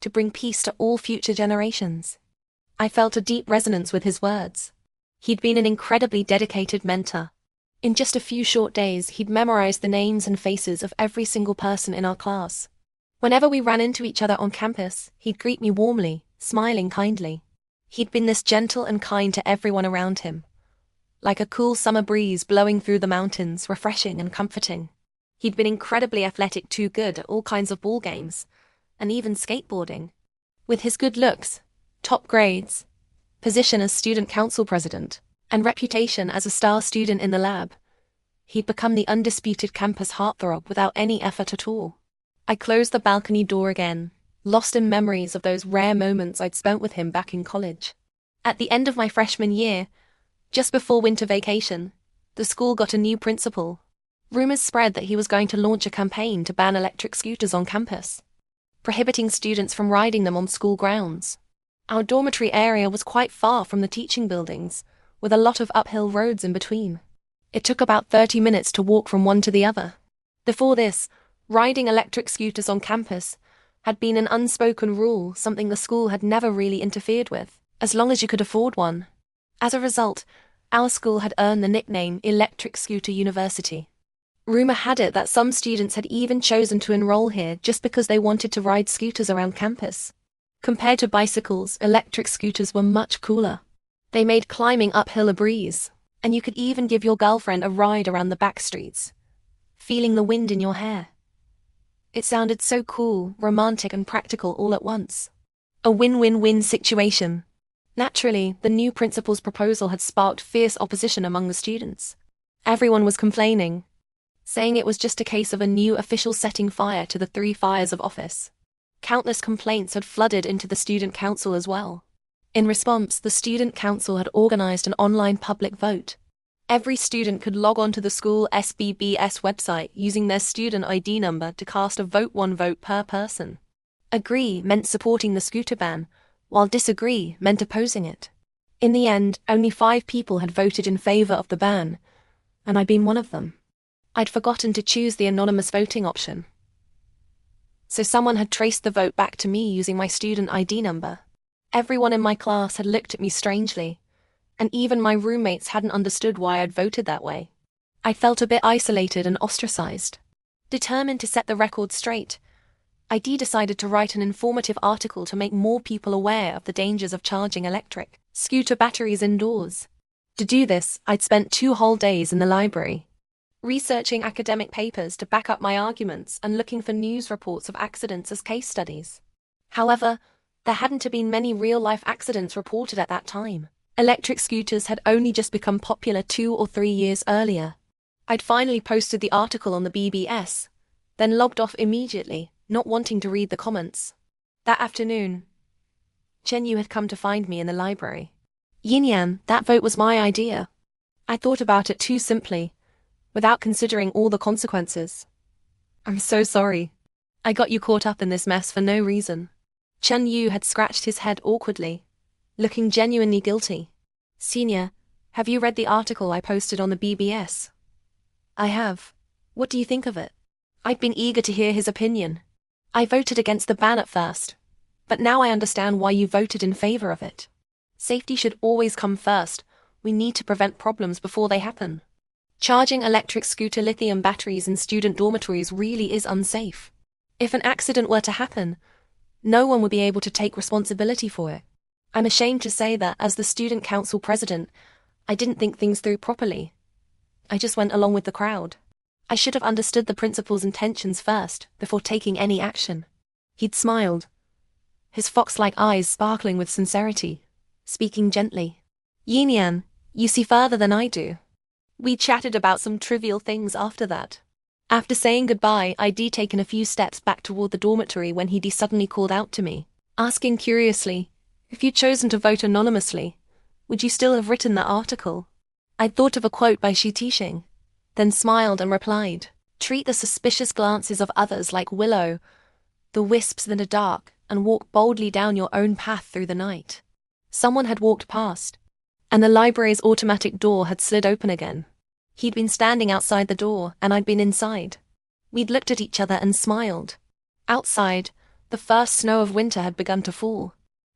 to bring peace to all future generations. I felt a deep resonance with his words. He'd been an incredibly dedicated mentor. In just a few short days, he'd memorized the names and faces of every single person in our class. Whenever we ran into each other on campus, he'd greet me warmly, smiling kindly. He'd been this gentle and kind to everyone around him, like a cool summer breeze blowing through the mountains, refreshing and comforting. He'd been incredibly athletic too, good at all kinds of ball games, and even skateboarding. With his good looks, top grades, position as student council president, and reputation as a star student in the lab, he'd become the undisputed campus heartthrob without any effort at all. I closed the balcony door again, lost in memories of those rare moments I'd spent with him back in college. At the end of my freshman year, just before winter vacation, the school got a new principal. Rumors spread that he was going to launch a campaign to ban electric scooters on campus, prohibiting students from riding them on school grounds. Our dormitory area was quite far from the teaching buildings, with a lot of uphill roads in between. It took about 30 minutes to walk from one to the other. Before this, riding electric scooters on campus had been an unspoken rule, something the school had never really interfered with, as long as you could afford one. As a result, our school had earned the nickname Electric Scooter University. Rumor had it that some students had even chosen to enroll here just because they wanted to ride scooters around campus. Compared to bicycles, electric scooters were much cooler. They made climbing uphill a breeze, and you could even give your girlfriend a ride around the back streets, feeling the wind in your hair. It sounded so cool, romantic, and practical all at once. A win-win-win situation. Naturally, the new principal's proposal had sparked fierce opposition among the students. Everyone was complaining, saying it was just a case of a new official setting fire to the three fires of office. Countless complaints had flooded into the student council as well. In response, the student council had organized an online public vote. Every student could log on to the school SBBS website using their student ID number to cast a vote, one vote per person. Agree meant supporting the scooter ban, while disagree meant opposing it. In the end, only 5 people had voted in favor of the ban, and I'd been one of them. I'd forgotten to choose the anonymous voting option. So someone had traced the vote back to me using my student ID number. Everyone in my class had looked at me strangely, and even my roommates hadn't understood why I'd voted that way. I felt a bit isolated and ostracized. Determined to set the record straight, I decided to write an informative article to make more people aware of the dangers of charging electric scooter batteries indoors. To do this, I'd spent 2 whole days in the library, researching academic papers to back up my arguments and looking for news reports of accidents as case studies. However, there hadn't been many real-life accidents reported at that time. Electric scooters had only just become popular 2 or 3 years earlier. I'd finally posted the article on the BBS, then logged off immediately, not wanting to read the comments. That afternoon, Yinyin had come to find me in the library. Yinyin, that vote was my idea. I thought about it too simply, without considering all the consequences. I'm so sorry. I got you caught up in this mess for no reason. Yinyin had scratched his head awkwardly, looking genuinely guilty. Senior, have you read the article I posted on the BBS? I have. What do you think of it? I'd been eager to hear his opinion. I voted against the ban at first, but now I understand why you voted in favor of it. Safety should always come first. We need to prevent problems before they happen. Charging electric scooter lithium batteries in student dormitories really is unsafe. If an accident were to happen, no one would be able to take responsibility for it. I'm ashamed to say that, as the student council president, I didn't think things through properly. I just went along with the crowd. I should have understood the principal's intentions first, before taking any action. He'd smiled, his fox-like eyes sparkling with sincerity, speaking gently. Yinyin, you see further than I do. We chatted about some trivial things after that. After saying goodbye, I'd taken a few steps back toward the dormitory when he suddenly called out to me, asking curiously, if you'd chosen to vote anonymously, would you still have written that article? I'd thought of a quote by Xi Tixing, then smiled and replied, treat the suspicious glances of others like willow, the wisps in the dark, and walk boldly down your own path through the night. Someone had walked past, and the library's automatic door had slid open again. He'd been standing outside the door, and I'd been inside. We'd looked at each other and smiled. Outside, the first snow of winter had begun to fall.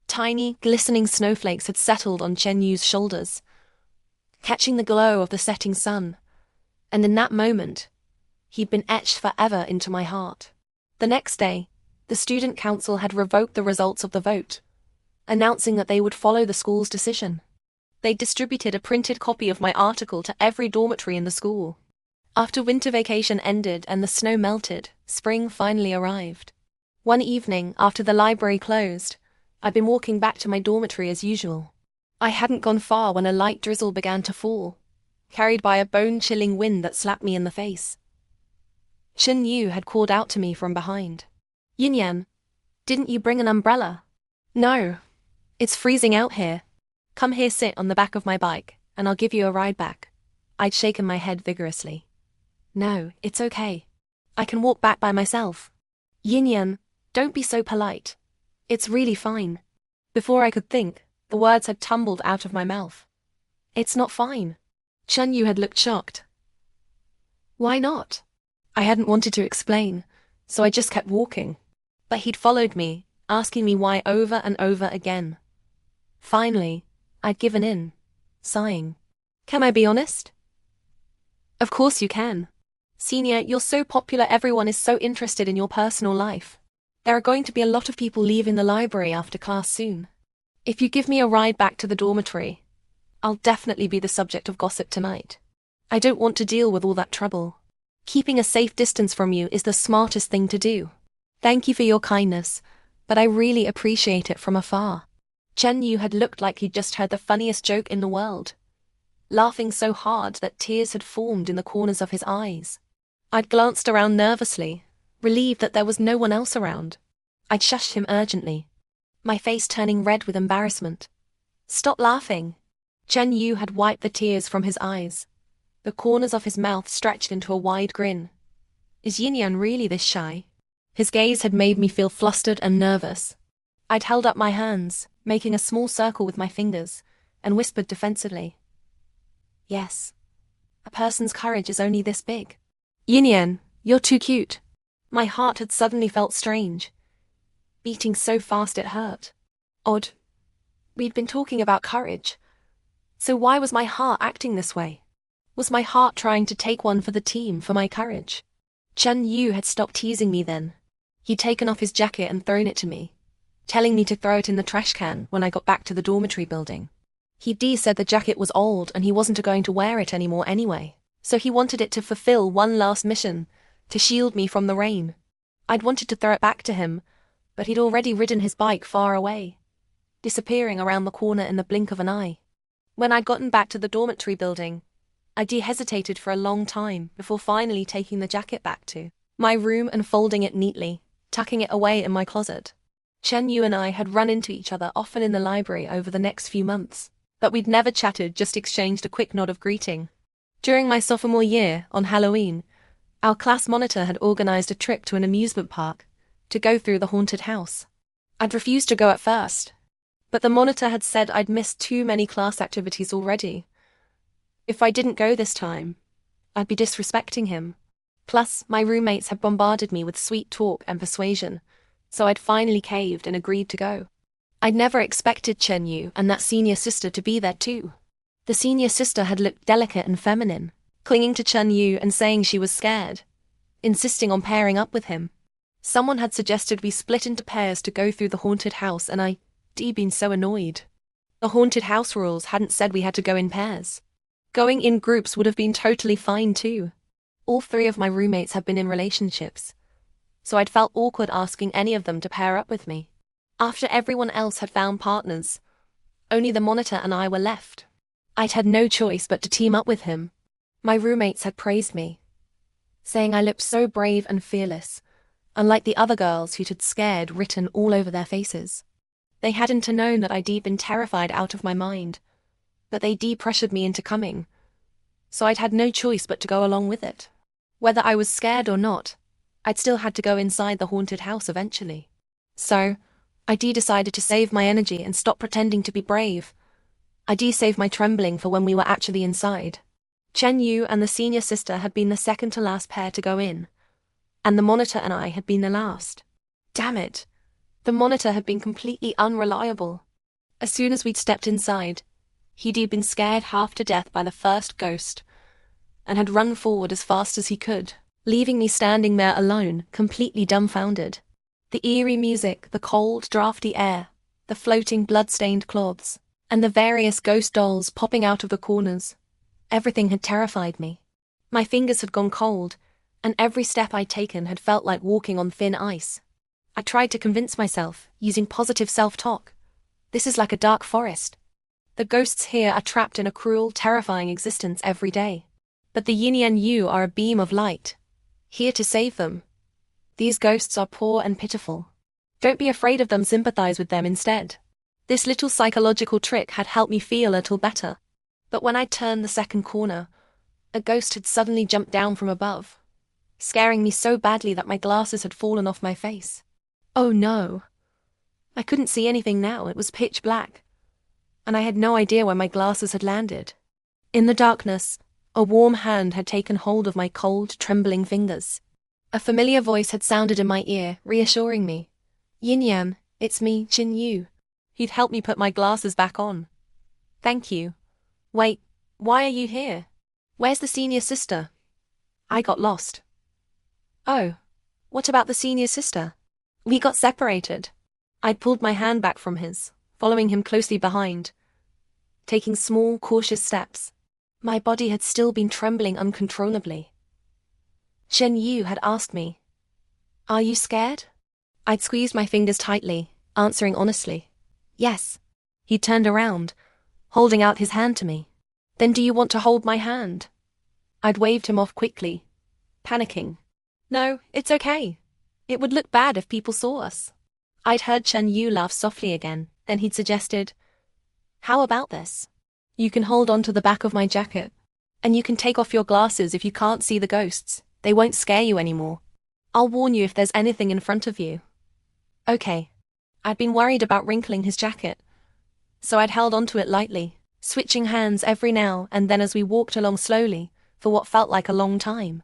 Tiny, glistening snowflakes had settled on Yinyin's shoulders, catching the glow of the setting sun. And in that moment, he'd been etched forever into my heart. The next day, the student council had revoked the results of the vote, announcing that they would follow the school's decision. They distributed a printed copy of my article to every dormitory in the school. After winter vacation ended and the snow melted, spring finally arrived. One evening, after the library closed, I'd been walking back to my dormitory as usual. I hadn't gone far when a light drizzle began to fall, carried by a bone-chilling wind that slapped me in the face. Yinyin had called out to me from behind. Yinyin, didn't you bring an umbrella? No. It's freezing out here. Come here, sit on the back of my bike, and I'll give you a ride back. I'd shaken my head vigorously. No, it's okay. I can walk back by myself. Yinyin, don't be so polite. It's really fine. Before I could think, the words had tumbled out of my mouth. It's not fine. Yu had looked shocked. Why not? I hadn't wanted to explain, so I just kept walking. But he'd followed me, asking me why over and over again. Finally, I'd given in, sighing. Can I be honest? Of course you can. Senior, you're so popular, everyone is so interested in your personal life. There are going to be a lot of people leaving the library after class soon. If you give me a ride back to the dormitory, I'll definitely be the subject of gossip tonight. I don't want to deal with all that trouble. Keeping a safe distance from you is the smartest thing to do. Thank you for your kindness, but I really appreciate it from afar. Yu had looked like he'd just heard the funniest joke in the world, laughing so hard that tears had formed in the corners of his eyes. I'd glanced around nervously, relieved that there was no one else around. I'd shushed him urgently, my face turning red with embarrassment. Stop laughing. Yu had wiped the tears from his eyes. The corners of his mouth stretched into a wide grin. Is Yinyin really this shy? His gaze had made me feel flustered and nervous. I'd held up my hands, making a small circle with my fingers, and whispered defensively. Yes. A person's courage is only this big. Yinyin, you're too cute. My heart had suddenly felt strange, beating so fast it hurt. Odd. We'd been talking about courage. So why was my heart acting this way? Was my heart trying to take one for the team for my courage? Yu had stopped teasing me then. He'd taken off his jacket and thrown it to me, telling me to throw it in the trash can when I got back to the dormitory building. He'd said the jacket was old and he wasn't going to wear it anymore anyway, so he wanted it to fulfill one last mission, to shield me from the rain. I'd wanted to throw it back to him, but he'd already ridden his bike far away, disappearing around the corner in the blink of an eye. When I'd gotten back to the dormitory building, I hesitated for a long time before finally taking the jacket back to my room and folding it neatly, tucking it away in my closet. Yu and I had run into each other often in the library over the next few months, but we'd never chatted, just exchanged a quick nod of greeting. During my sophomore year, on Halloween, our class monitor had organized a trip to an amusement park to go through the haunted house. I'd refused to go at first, but the monitor had said I'd missed too many class activities already. If I didn't go this time, I'd be disrespecting him. Plus, my roommates had bombarded me with sweet talk and persuasion, so I'd finally caved and agreed to go. I'd never expected Yu and that senior sister to be there too. The senior sister had looked delicate and feminine, clinging to Yu and saying she was scared, insisting on pairing up with him. Someone had suggested we split into pairs to go through the haunted house, and I'd been so annoyed. The haunted house rules hadn't said we had to go in pairs. Going in groups would have been totally fine too. All three of my roommates had been in relationships, so I'd felt awkward asking any of them to pair up with me. After everyone else had found partners, only the monitor and I were left. I'd had no choice but to team up with him. My roommates had praised me, saying I looked so brave and fearless, unlike the other girls who'd had scared written all over their faces. They hadn't known that I'd been terrified out of my mind, but they pressured me into coming, so I'd had no choice but to go along with it. Whether I was scared or not, I'd still had to go inside the haunted house eventually. So, I decided to save my energy and stop pretending to be brave. I saved my trembling for when we were actually inside. Yu and the senior sister had been the second to last pair to go in, and the monitor and I had been the last. Damn it! The monitor had been completely unreliable. As soon as we'd stepped inside, he'd been scared half to death by the first ghost, and had run forward as fast as he could, leaving me standing there alone, completely dumbfounded. The eerie music, the cold, drafty air, the floating blood-stained cloths, and the various ghost dolls popping out of the corners. Everything had terrified me. My fingers had gone cold, and every step I'd taken had felt like walking on thin ice. I tried to convince myself, using positive self-talk. This is like a dark forest. The ghosts here are trapped in a cruel, terrifying existence every day. But the Yinyin you are a beam of light, here to save them. These ghosts are poor and pitiful. Don't be afraid of them, sympathize with them instead. This little psychological trick had helped me feel a little better. But when I turned the second corner, a ghost had suddenly jumped down from above, scaring me so badly that my glasses had fallen off my face. Oh no. I couldn't see anything now, it was pitch black, and I had no idea where my glasses had landed. In the darkness, a warm hand had taken hold of my cold, trembling fingers. A familiar voice had sounded in my ear, reassuring me. Yinyin, it's me, Yinyin. He'd helped me put my glasses back on. Thank you. Wait, why are you here? Where's the senior sister? I got lost. Oh, what about the senior sister? We got separated. I'd pulled my hand back from his, following him closely behind, taking small, cautious steps. My body had still been trembling uncontrollably. Shen Yu had asked me, "Are you scared?" I'd squeezed my fingers tightly, answering honestly, "Yes." He turned around, holding out his hand to me. "Then do you want to hold my hand?" I'd waved him off quickly, panicking. "No, it's okay. It would look bad if people saw us." I'd heard Shen Yu laugh softly again, then he'd suggested, "How about this? You can hold on to the back of my jacket, and you can take off your glasses if you can't see the ghosts. They won't scare you anymore. I'll warn you if there's anything in front of you." Okay. I'd been worried about wrinkling his jacket, so I'd held onto it lightly, switching hands every now and then as we walked along slowly, for what felt like a long time.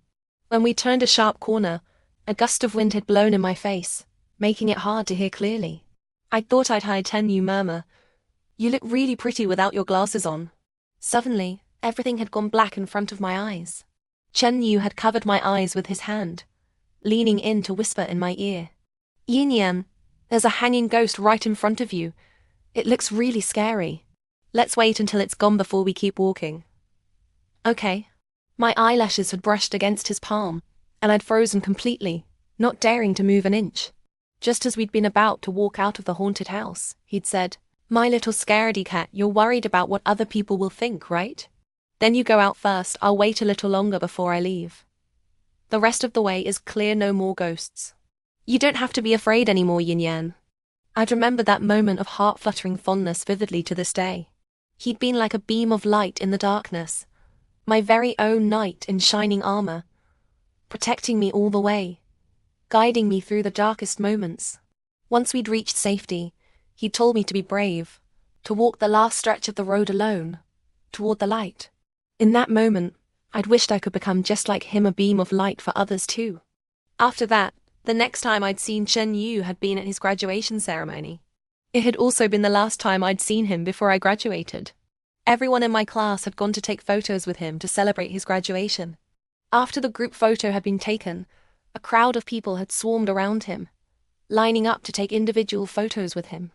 When we turned a sharp corner, a gust of wind had blown in my face, making it hard to hear clearly. I thought I'd heard Yu murmur, "You look really pretty without your glasses on." Suddenly, everything had gone black in front of my eyes. Chen Yu had covered my eyes with his hand, leaning in to whisper in my ear. "Yinyin, there's a hanging ghost right in front of you. It looks really scary. Let's wait until it's gone before we keep walking." Okay. My eyelashes had brushed against his palm, and I'd frozen completely, not daring to move an inch. Just as we'd been about to walk out of the haunted house, he'd said, "My little scaredy cat, you're worried about what other people will think, right? Then you go out first, I'll wait a little longer before I leave. The rest of the way is clear, no more ghosts. You don't have to be afraid anymore, Yinyan." I'd remembered that moment of heart-fluttering fondness vividly to this day. He'd been like a beam of light in the darkness, my very own knight in shining armor, protecting me all the way, guiding me through the darkest moments. Once we'd reached safety, he told me to be brave, to walk the last stretch of the road alone, toward the light. In that moment, I'd wished I could become just like him, a beam of light for others too. After that, the next time I'd seen Shen Yu had been at his graduation ceremony. It had also been the last time I'd seen him before I graduated. Everyone in my class had gone to take photos with him to celebrate his graduation. After the group photo had been taken, a crowd of people had swarmed around him, lining up to take individual photos with him.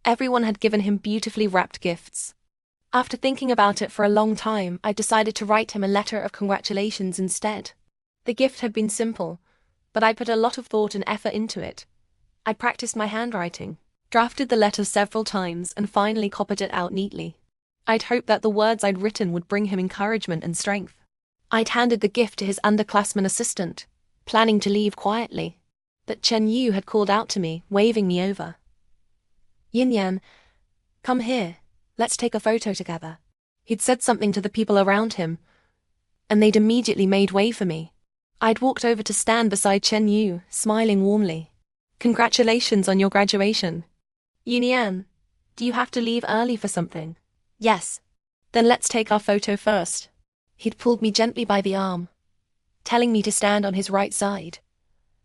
Everyone had given him beautifully wrapped gifts. After thinking about it for a long time, I decided to write him a letter of congratulations instead. The gift had been simple, but I put a lot of thought and effort into it. I practiced my handwriting, drafted the letter several times, and finally copied it out neatly. I'd hoped that the words I'd written would bring him encouragement and strength. I'd handed the gift to his underclassman assistant, planning to leave quietly, but Chen Yu had called out to me, waving me over. "Yinyan, come here. Let's take a photo together." He'd said something to the people around him, and they'd immediately made way for me. I'd walked over to stand beside Chen Yu, smiling warmly. "Congratulations on your graduation. Yinyan, do you have to leave early for something?" "Yes." "Then let's take our photo first." He'd pulled me gently by the arm, telling me to stand on his right side,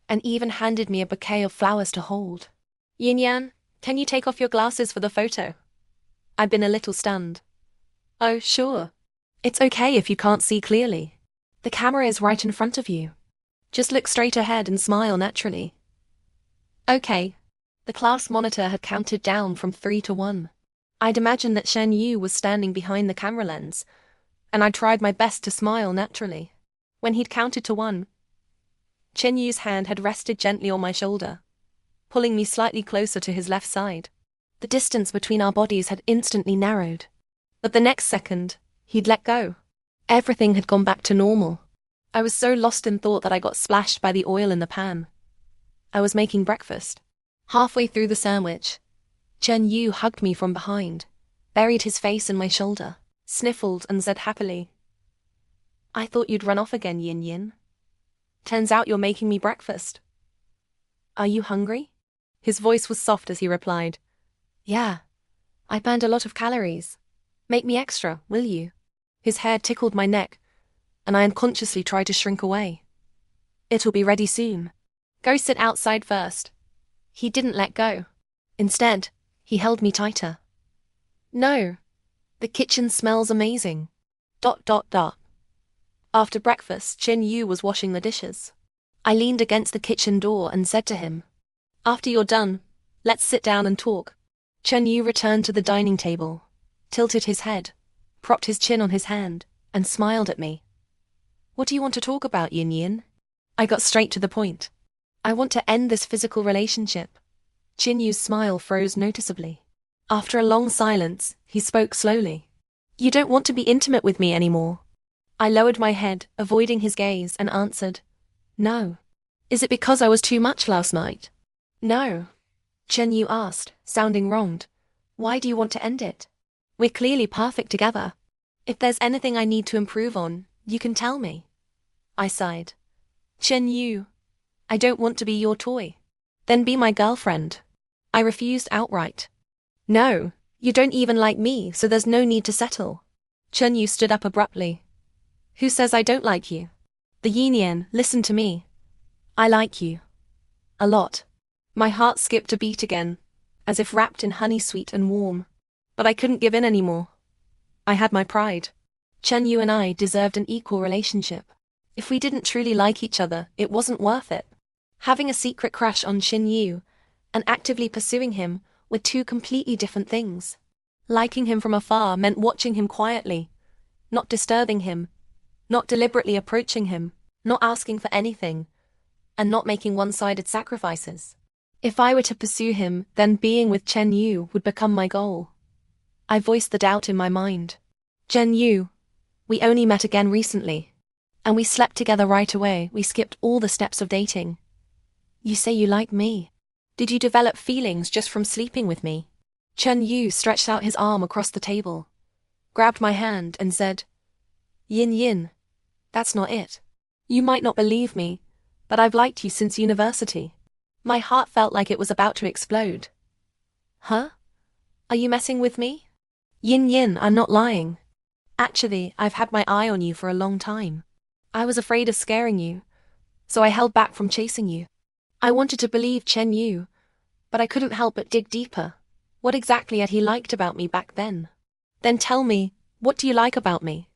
and even handed me a bouquet of flowers to hold. "Yinyan, can you take off your glasses for the photo?" I'd been a little stunned. "Oh, sure. It's okay if you can't see clearly. The camera is right in front of you. Just look straight ahead and smile naturally." Okay. The class monitor had counted down from 3 to 1. I'd imagined that Shen Yu was standing behind the camera lens, and I tried my best to smile naturally. When he'd counted to 1, Chen Yu's hand had rested gently on my shoulder, pulling me slightly closer to his left side. The distance between our bodies had instantly narrowed, but the next second, he'd let go. Everything had gone back to normal. I was so lost in thought that I got splashed by the oil in the pan. I was making breakfast. Halfway through the sandwich, Chen Yu hugged me from behind, buried his face in my shoulder, sniffled and said happily, "I thought you'd run off again, Yinyin. Turns out you're making me breakfast. Are you hungry?" His voice was soft as he replied, "Yeah, I burned a lot of calories. Make me extra, will you?" His hair tickled my neck, and I unconsciously tried to shrink away. "It'll be ready soon. Go sit outside first." He didn't let go. Instead, he held me tighter. "No, the kitchen smells amazing. ... After breakfast, Yinyin was washing the dishes. I leaned against the kitchen door and said to him, "After you're done, let's sit down and talk." Yinyin returned to the dining table, tilted his head, propped his chin on his hand, and smiled at me. "What do you want to talk about, Yinyin?" I got straight to the point. "I want to end this physical relationship." Yinyin's smile froze noticeably. After a long silence, he spoke slowly. "You don't want to be intimate with me anymore." I lowered my head, avoiding his gaze, and answered, "No." "Is it because I was too much last night?" "No." Yinyin asked, sounding wronged. "Why do you want to end it? We're clearly perfect together. If there's anything I need to improve on, you can tell me." I sighed. "Yinyin, I don't want to be your toy." "Then be my girlfriend." I refused outright. "No, you don't even like me, so there's no need to settle." Yinyin stood up abruptly. "Who says I don't like you?" "The Yinyin, listen to me. I like you. A lot." My heart skipped a beat again, as if wrapped in honey sweet and warm. But I couldn't give in anymore. I had my pride. Yinyin and I deserved an equal relationship. If we didn't truly like each other, it wasn't worth it. Having a secret crush on Yinyin and actively pursuing him were two completely different things. Liking him from afar meant watching him quietly, not disturbing him, not deliberately approaching him, not asking for anything, and not making one-sided sacrifices. If I were to pursue him, then being with Yinyin would become my goal. I voiced the doubt in my mind. "Yinyin, we only met again recently. And we slept together right away. We skipped all the steps of dating. You say you like me. Did you develop feelings just from sleeping with me?" Yinyin stretched out his arm across the table, grabbed my hand, and said, "Yinyin, that's not it. You might not believe me, but I've liked you since university." My heart felt like it was about to explode. "Huh? Are you messing with me?" "Yinyin, I'm not lying. Actually, I've had my eye on you for a long time. I was afraid of scaring you, so I held back from chasing you. I wanted to believe Yinyin, but I couldn't help but dig deeper. What exactly had he liked about me back then? Then tell me, what do you like about me?"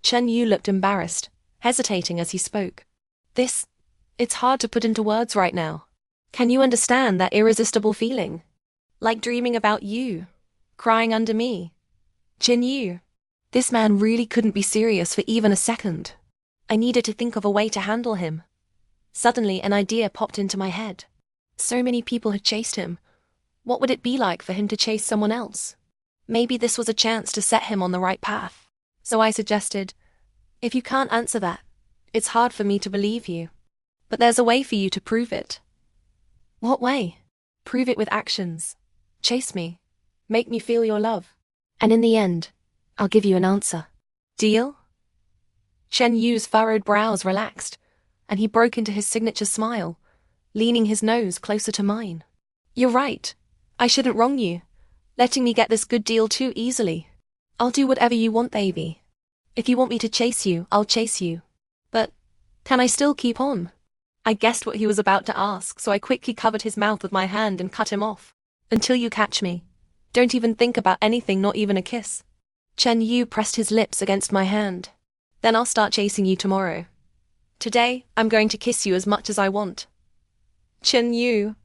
Yinyin looked embarrassed, hesitating as he spoke. It's hard to put into words right now. Can you understand that irresistible feeling? Like dreaming about you, crying under me. Yinyin, this man really couldn't be serious for even a second. I needed to think of a way to handle him. Suddenly, an idea popped into my head. So many people had chased him. What would it be like for him to chase someone else? Maybe this was a chance to set him on the right path. So I suggested, "If you can't answer that, it's hard for me to believe you. But there's a way for you to prove it." "What way?" "Prove it with actions. Chase me. Make me feel your love. And in the end, I'll give you an answer. Deal?" Yinyin's furrowed brows relaxed, and he broke into his signature smile, leaning his nose closer to mine. "You're right. I shouldn't wrong you, letting me get this good deal too easily. I'll do whatever you want, baby. If you want me to chase you, I'll chase you. But can I still keep on?" I guessed what he was about to ask, so I quickly covered his mouth with my hand and cut him off. "Until you catch me. Don't even think about anything, not even a kiss." Yinyin pressed his lips against my hand. "Then I'll start chasing you tomorrow. Today, I'm going to kiss you as much as I want." Yinyin.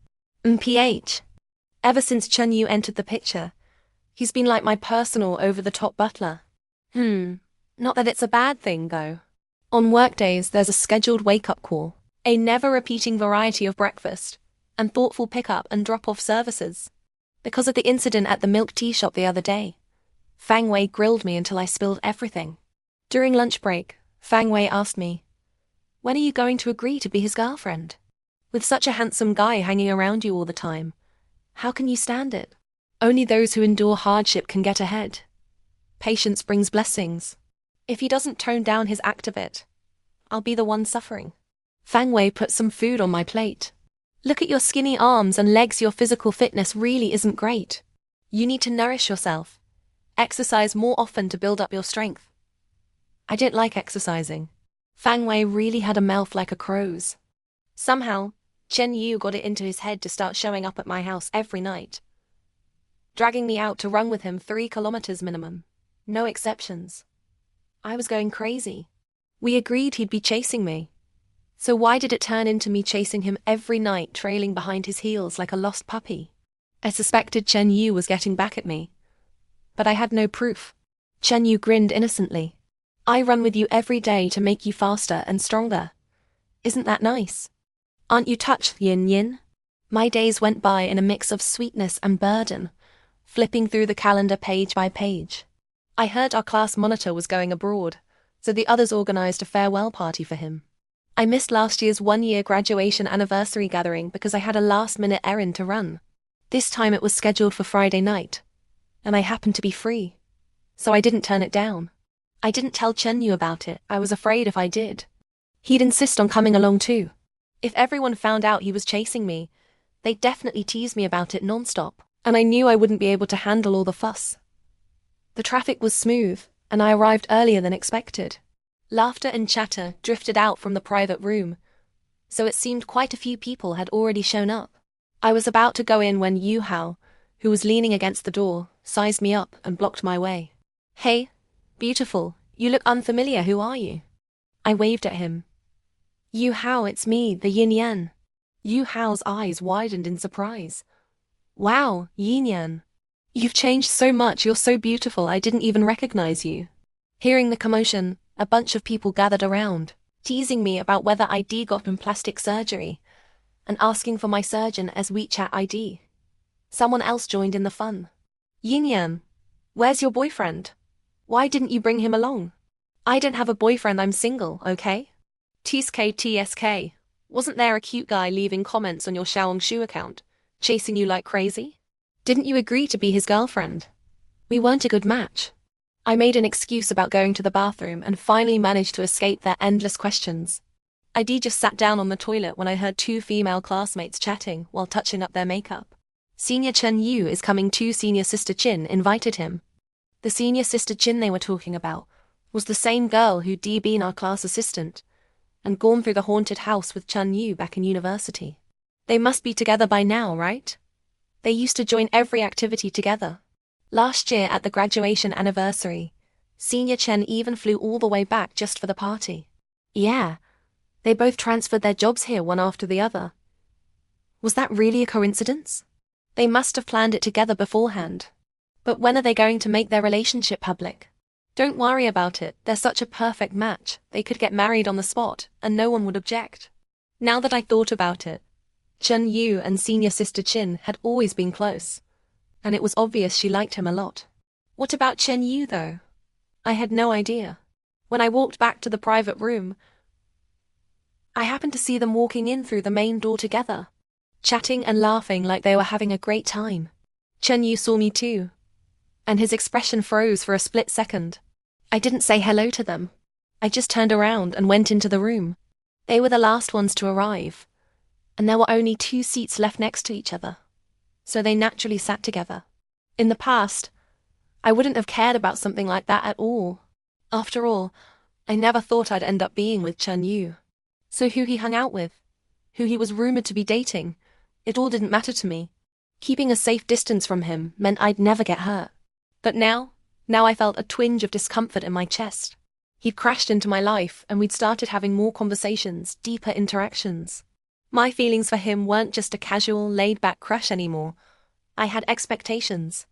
PH. Ever since Yinyin entered the picture, he's been like my personal over-the-top butler. Not that it's a bad thing, though. On workdays, there's a scheduled wake-up call, a never-repeating variety of breakfast, and thoughtful pick-up and drop-off services. Because of the incident at the milk tea shop the other day, Fang Wei grilled me until I spilled everything. During lunch break, Fang Wei asked me, "When are you going to agree to be his girlfriend? With such a handsome guy hanging around you all the time, how can you stand it? Only those who endure hardship can get ahead. Patience brings blessings. If he doesn't tone down his act of it, I'll be the one suffering." Fang Wei put some food on my plate. Look at your skinny arms and legs, your physical fitness really isn't great. You need to nourish yourself. Exercise more often to build up your strength. I didn't like exercising. Fang Wei really had a mouth like a crow's. Somehow, Chen Yu got it into his head to start showing up at my house every night, dragging me out to run with him 3 kilometers minimum. No exceptions. I was going crazy. We agreed he'd be chasing me. So why did it turn into me chasing him every night, trailing behind his heels like a lost puppy? I suspected Chen Yu was getting back at me, but I had no proof. Chen Yu grinned innocently. I run with you every day to make you faster and stronger. Isn't that nice? Aren't you touched, Yinyin? My days went by in a mix of sweetness and burden, flipping through the calendar page by page. I heard our class monitor was going abroad, so the others organized a farewell party for him. I missed last year's 1-year graduation anniversary gathering because I had a last-minute errand to run. This time it was scheduled for Friday night, and I happened to be free, so I didn't turn it down. I didn't tell Chen Yu about it. I was afraid if I did, he'd insist on coming along too. If everyone found out he was chasing me, they'd definitely tease me about it non-stop, and I knew I wouldn't be able to handle all the fuss. The traffic was smooth, and I arrived earlier than expected. Laughter and chatter drifted out from the private room, so it seemed quite a few people had already shown up. I was about to go in when Yu Hao, who was leaning against the door, sized me up and blocked my way. Hey, beautiful, you look unfamiliar, who are you? I waved at him. Yu Hao, it's me, the Yinyin. Yu Hao's eyes widened in surprise. Wow, Yinyin. You've changed so much, you're so beautiful, I didn't even recognize you. Hearing the commotion, a bunch of people gathered around, teasing me about whether I'd gotten plastic surgery, and asking for my surgeon as WeChat ID. Someone else joined in the fun. Yinyin, where's your boyfriend? Why didn't you bring him along? I don't have a boyfriend, I'm single, okay? TSK, wasn't there a cute guy leaving comments on your Xiaohongshu account, chasing you like crazy? Didn't you agree to be his girlfriend? We weren't a good match. I made an excuse about going to the bathroom and finally managed to escape their endless questions. ID just sat down on the toilet when I heard 2 female classmates chatting while touching up their makeup. Senior Chen Yu is coming too, Senior Sister Chin invited him. The Senior Sister Chin they were talking about was the same girl who'd been our class assistant and gone through the haunted house with Chen Yu back in university. They must be together by now, right? They used to join every activity together. Last year at the graduation anniversary, Senior Chen even flew all the way back just for the party. Yeah, they both transferred their jobs here one after the other. Was that really a coincidence? They must have planned it together beforehand. But when are they going to make their relationship public? Don't worry about it, they're such a perfect match, they could get married on the spot, and no one would object. Now that I thought about it, Chen Yu and Senior Sister Chin had always been close, and it was obvious she liked him a lot. What about Chen Yu though? I had no idea. When I walked back to the private room, I happened to see them walking in through the main door together, chatting and laughing like they were having a great time. Chen Yu saw me too, and his expression froze for a split second. I didn't say hello to them. I just turned around and went into the room. They were the last ones to arrive, and there were only 2 seats left next to each other, so they naturally sat together. In the past, I wouldn't have cared about something like that at all. After all, I never thought I'd end up being with Chen Yu. So who he hung out with, who he was rumored to be dating, it all didn't matter to me. Keeping a safe distance from him meant I'd never get hurt. But now I felt a twinge of discomfort in my chest. He'd crashed into my life and we'd started having more conversations, deeper interactions. My feelings for him weren't just a casual, laid-back crush anymore. I had expectations.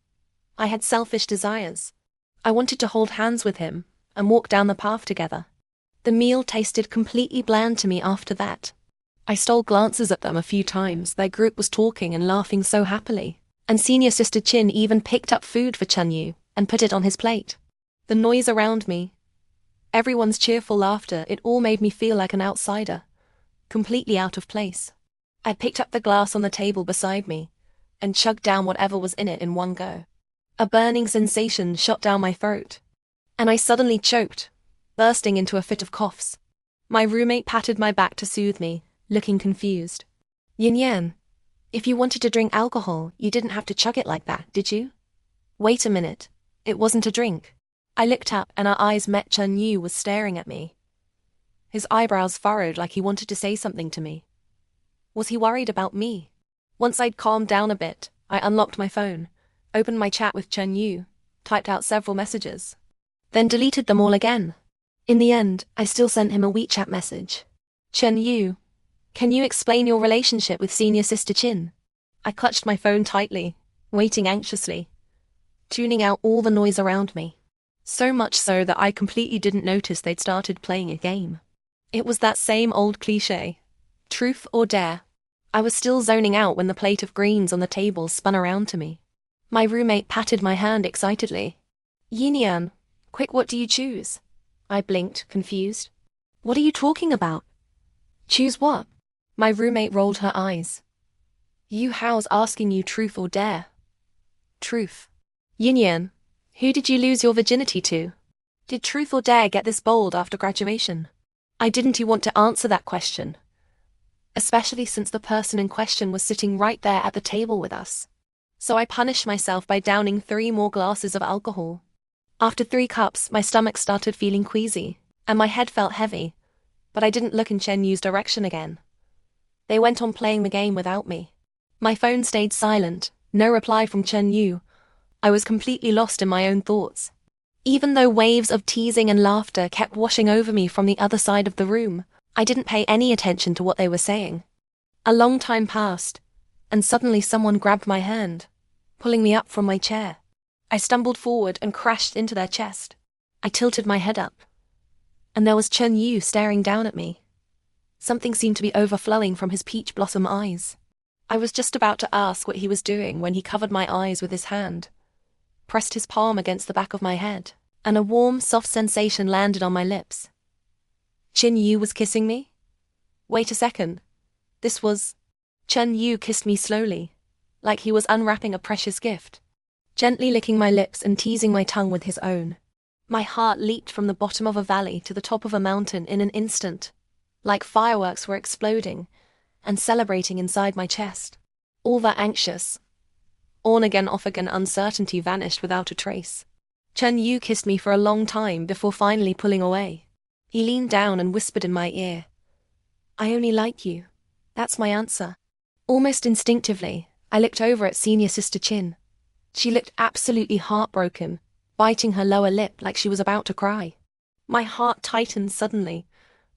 I had selfish desires. I wanted to hold hands with him and walk down the path together. The meal tasted completely bland to me after that. I stole glances at them a few times. Their group was talking and laughing so happily, and Senior Sister Chin even picked up food for Chen Yu and put it on his plate. The noise around me, everyone's cheerful laughter, it all made me feel like an outsider, completely out of place. I picked up the glass on the table beside me and chugged down whatever was in it in one go. A burning sensation shot down my throat, and I suddenly choked, bursting into a fit of coughs. My roommate patted my back to soothe me, looking confused. Yinyin, if you wanted to drink alcohol, you didn't have to chug it like that, did you? Wait a minute. It wasn't a drink. I looked up and our eyes met. Chen Yu was staring at me. His eyebrows furrowed like he wanted to say something to me. Was he worried about me? Once I'd calmed down a bit, I unlocked my phone, opened my chat with Chen Yu, typed out several messages, then deleted them all again. In the end, I still sent him a WeChat message. Chen Yu, can you explain your relationship with senior sister Qin? I clutched my phone tightly, waiting anxiously, tuning out all the noise around me. So much so that I completely didn't notice they'd started playing a game. It was that same old cliché. Truth or dare. I was still zoning out when the plate of greens on the table spun around to me. My roommate patted my hand excitedly. Yinyin, quick, what do you choose? I blinked, confused. What are you talking about? Choose what? My roommate rolled her eyes. Yu Hao's asking you truth or dare. Truth. Yinyin, who did you lose your virginity to? Did truth or dare get this bold after graduation? I didn't want to answer that question, especially since the person in question was sitting right there at the table with us. So I punished myself by downing 3 more glasses of alcohol. After 3 cups, my stomach started feeling queasy, and my head felt heavy, but I didn't look in Chen Yu's direction again. They went on playing the game without me. My phone stayed silent, no reply from Chen Yu. I was completely lost in my own thoughts. Even though waves of teasing and laughter kept washing over me from the other side of the room, I didn't pay any attention to what they were saying. A long time passed, and suddenly someone grabbed my hand, pulling me up from my chair. I stumbled forward and crashed into their chest. I tilted my head up, and there was Chen Yu staring down at me. Something seemed to be overflowing from his peach blossom eyes. I was just about to ask what he was doing when he covered my eyes with his hand, pressed his palm against the back of my head, and a warm, soft sensation landed on my lips. Chen Yu was kissing me? Wait a second. This was... Chen Yu kissed me slowly, like he was unwrapping a precious gift, gently licking my lips and teasing my tongue with his own. My heart leaped from the bottom of a valley to the top of a mountain in an instant, like fireworks were exploding and celebrating inside my chest. All that anxious, on-again, off-again uncertainty vanished without a trace. Chen Yu kissed me for a long time before finally pulling away. He leaned down and whispered in my ear, "I only like you. That's my answer." Almost instinctively, I looked over at senior sister Qin. She looked absolutely heartbroken, biting her lower lip like she was about to cry. My heart tightened suddenly,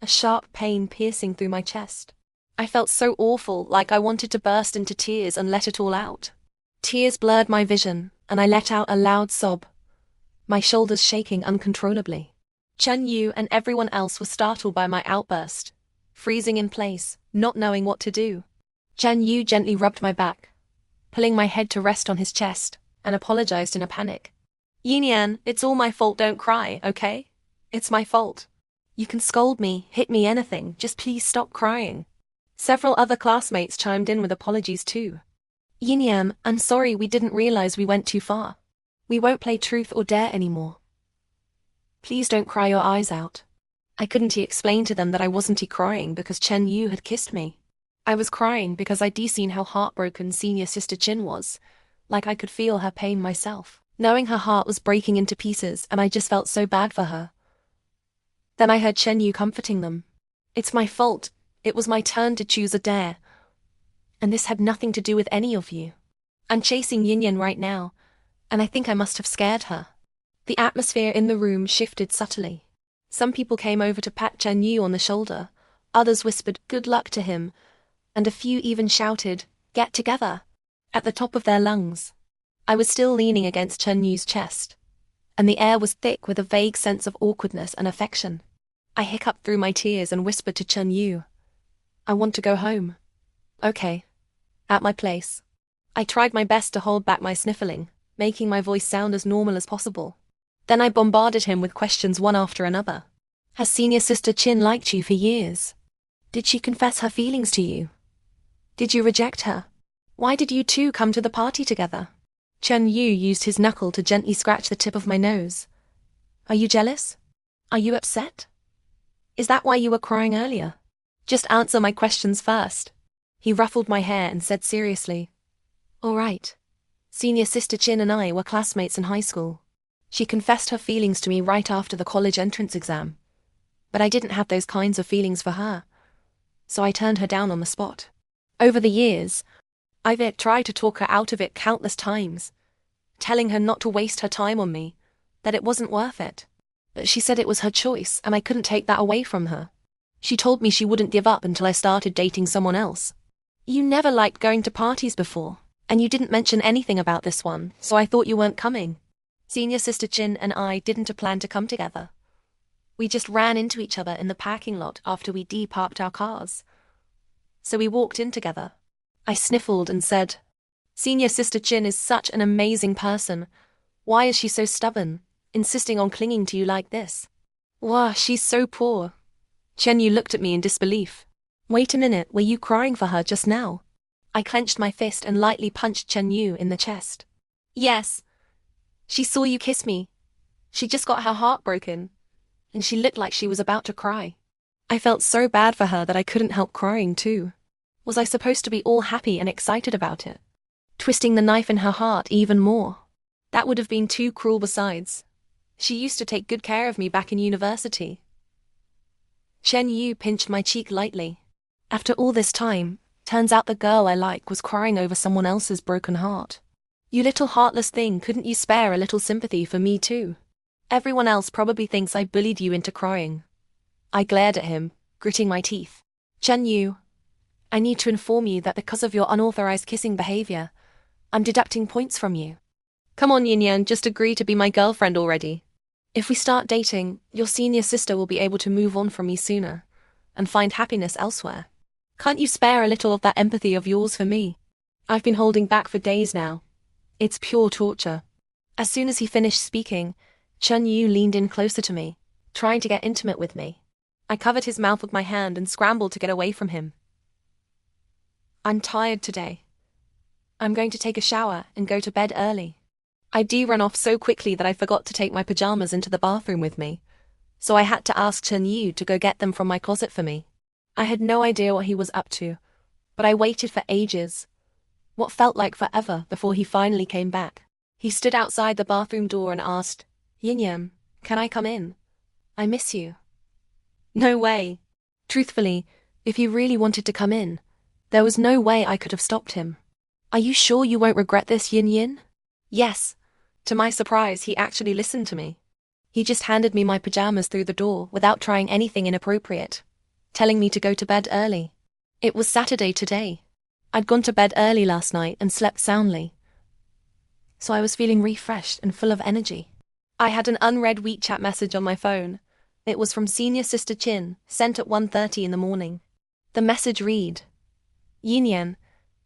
a sharp pain piercing through my chest. I felt so awful, like I wanted to burst into tears and let it all out. Tears blurred my vision, and I let out a loud sob, my shoulders shaking uncontrollably. Chen Yu and everyone else were startled by my outburst, freezing in place, not knowing what to do. Chen Yu gently rubbed my back, pulling my head to rest on his chest, and apologized in a panic. "Yinyan, it's all my fault, don't cry, okay? It's my fault. You can scold me, hit me, anything, just please stop crying." Several other classmates chimed in with apologies too. "Yinyan, I'm sorry, we didn't realize we went too far. We won't play truth or dare anymore. Please don't cry your eyes out." I couldn't explain to them that I wasn't crying because Chen Yu had kissed me. I was crying because I'd seen how heartbroken senior sister Qin was, like I could feel her pain myself, knowing her heart was breaking into pieces, and I just felt so bad for her. Then I heard Chen Yu comforting them. "It's my fault. It was my turn to choose a dare. And this had nothing to do with any of you. I'm chasing Yinyin right now, and I think I must have scared her." The atmosphere in the room shifted subtly. Some people came over to pat Chen Yu on the shoulder, others whispered good luck to him, and a few even shouted, "Get together," at the top of their lungs. I was still leaning against Chen Yu's chest, and the air was thick with a vague sense of awkwardness and affection. I hiccuped through my tears and whispered to Chen Yu, "I want to go home." "Okay. At my place." I tried my best to hold back my sniffling, making my voice sound as normal as possible. Then I bombarded him with questions one after another. "Has senior sister Qin liked you for years? Did she confess her feelings to you? Did you reject her? Why did you two come to the party together?" Chen Yu used his knuckle to gently scratch the tip of my nose. "Are you jealous? Are you upset? Is that why you were crying earlier? Just answer my questions first." He ruffled my hair and said seriously, "All right. Senior sister Chin and I were classmates in high school. She confessed her feelings to me right after the college entrance exam. But I didn't have those kinds of feelings for her, so I turned her down on the spot. Over the years, I've tried to talk her out of it countless times, telling her not to waste her time on me, that it wasn't worth it. But she said it was her choice and I couldn't take that away from her. She told me she wouldn't give up until I started dating someone else. You never liked going to parties before, and you didn't mention anything about this one, so I thought you weren't coming. Senior sister Chin and I didn't plan to come together. We just ran into each other in the parking lot after we de-parked our cars. So we walked in together. I sniffled and said, Senior sister Chin is such an amazing person. Why is she so stubborn, insisting on clinging to you like this? Wow, she's so poor. Chen Yu looked at me in disbelief. Wait a minute, were you crying for her just now? I clenched my fist and lightly punched Chen Yu in the chest. Yes. She saw you kiss me. She just got her heart broken, and she looked like she was about to cry. I felt so bad for her that I couldn't help crying too. Was I supposed to be all happy and excited about it? Twisting the knife in her heart even more? That would have been too cruel besides. She used to take good care of me back in university. Chen Yu pinched my cheek lightly. After all this time, turns out the girl I like was crying over someone else's broken heart. You little heartless thing, couldn't you spare a little sympathy for me too? Everyone else probably thinks I bullied you into crying. I glared at him, gritting my teeth. Chen Yu, I need to inform you that because of your unauthorized kissing behavior, I'm deducting points from you. Come on, Yinyin, just agree to be my girlfriend already. If we start dating, your senior sister will be able to move on from me sooner and find happiness elsewhere. Can't you spare a little of that empathy of yours for me? I've been holding back for days now. It's pure torture. As soon as he finished speaking, Chen Yu leaned in closer to me, trying to get intimate with me. I covered his mouth with my hand and scrambled to get away from him. I'm tired today. I'm going to take a shower and go to bed early. I ran off so quickly that I forgot to take my pajamas into the bathroom with me, so I had to ask Chen Yu to go get them from my closet for me. I had no idea what he was up to, but I waited for ages, what felt like forever, before he finally came back. He stood outside the bathroom door and asked, Yinyin, can I come in? I miss you. No way. Truthfully, if he really wanted to come in, there was no way I could have stopped him. Are you sure you won't regret this, Yinyin? Yes. To my surprise, he actually listened to me. He just handed me my pajamas through the door without trying anything inappropriate, telling me to go to bed early. It was Saturday today. I'd gone to bed early last night and slept soundly, so I was feeling refreshed and full of energy. I had an unread WeChat message on my phone. It was from Senior Sister Chin, sent at 1:30 in the morning. The message read, Yinyin,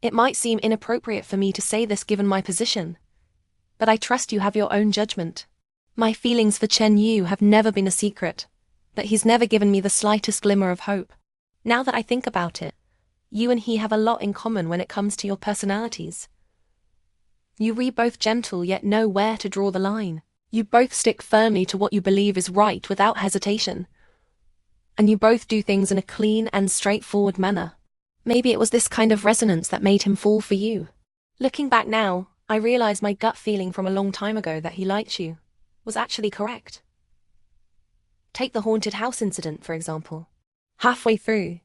it might seem inappropriate for me to say this given my position, but I trust you have your own judgment. My feelings for Chen Yu have never been a secret, but he's never given me the slightest glimmer of hope. Now that I think about it, you and he have a lot in common when it comes to your personalities. You are both gentle yet know where to draw the line. You both stick firmly to what you believe is right without hesitation. And you both do things in a clean and straightforward manner. Maybe it was this kind of resonance that made him fall for you. Looking back now, I realize my gut feeling from a long time ago that he liked you was actually correct. Take the haunted house incident, for example. Halfway through,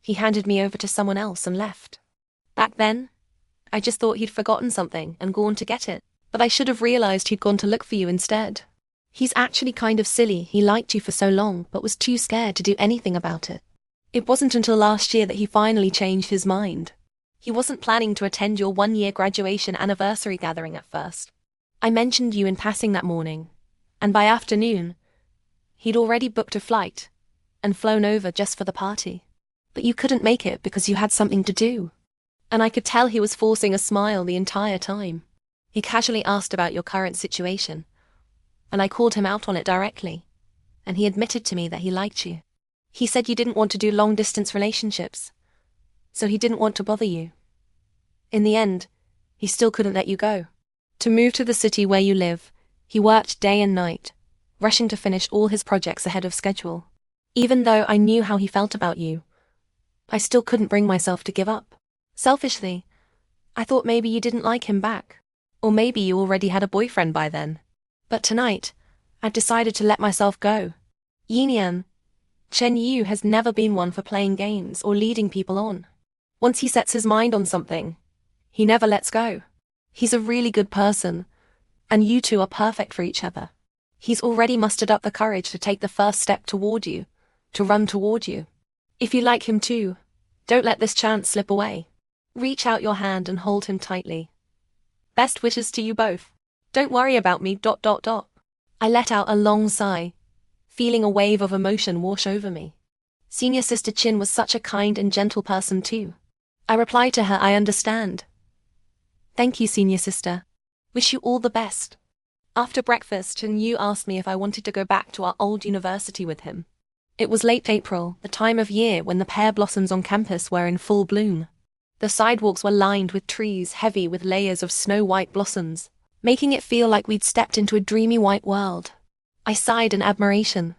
he handed me over to someone else and left. Back then, I just thought he'd forgotten something and gone to get it, but I should have realized he'd gone to look for you instead. He's actually kind of silly. He liked you for so long, but was too scared to do anything about it. It wasn't until last year that he finally changed his mind. He wasn't planning to attend your one-year graduation anniversary gathering at first. I mentioned you in passing that morning, and by afternoon, he'd already booked a flight and flown over just for the party. But you couldn't make it because you had something to do. And I could tell he was forcing a smile the entire time. He casually asked about your current situation, and I called him out on it directly, and he admitted to me that he liked you. He said you didn't want to do long-distance relationships, so he didn't want to bother you. In the end, he still couldn't let you go. To move to the city where you live, he worked day and night, rushing to finish all his projects ahead of schedule. Even though I knew how he felt about you, I still couldn't bring myself to give up. Selfishly, I thought maybe you didn't like him back. Or maybe you already had a boyfriend by then. But tonight, I've decided to let myself go. Yinyin, Chen Yu has never been one for playing games or leading people on. Once he sets his mind on something, he never lets go. He's a really good person, and you two are perfect for each other. He's already mustered up the courage to take the first step toward you, to run toward you. If you like him too, don't let this chance slip away. Reach out your hand and hold him tightly. Best wishes to you both. Don't worry about me. I let out a long sigh, feeling a wave of emotion wash over me. Senior Sister Chin was such a kind and gentle person too. I replied to her, I understand. Thank you, Senior Sister. Wish you all the best. After breakfast, Chen Yu asked me if I wanted to go back to our old university with him. It was late April, the time of year when the pear blossoms on campus were in full bloom. The sidewalks were lined with trees heavy with layers of snow-white blossoms, making it feel like we'd stepped into a dreamy white world. I sighed in admiration.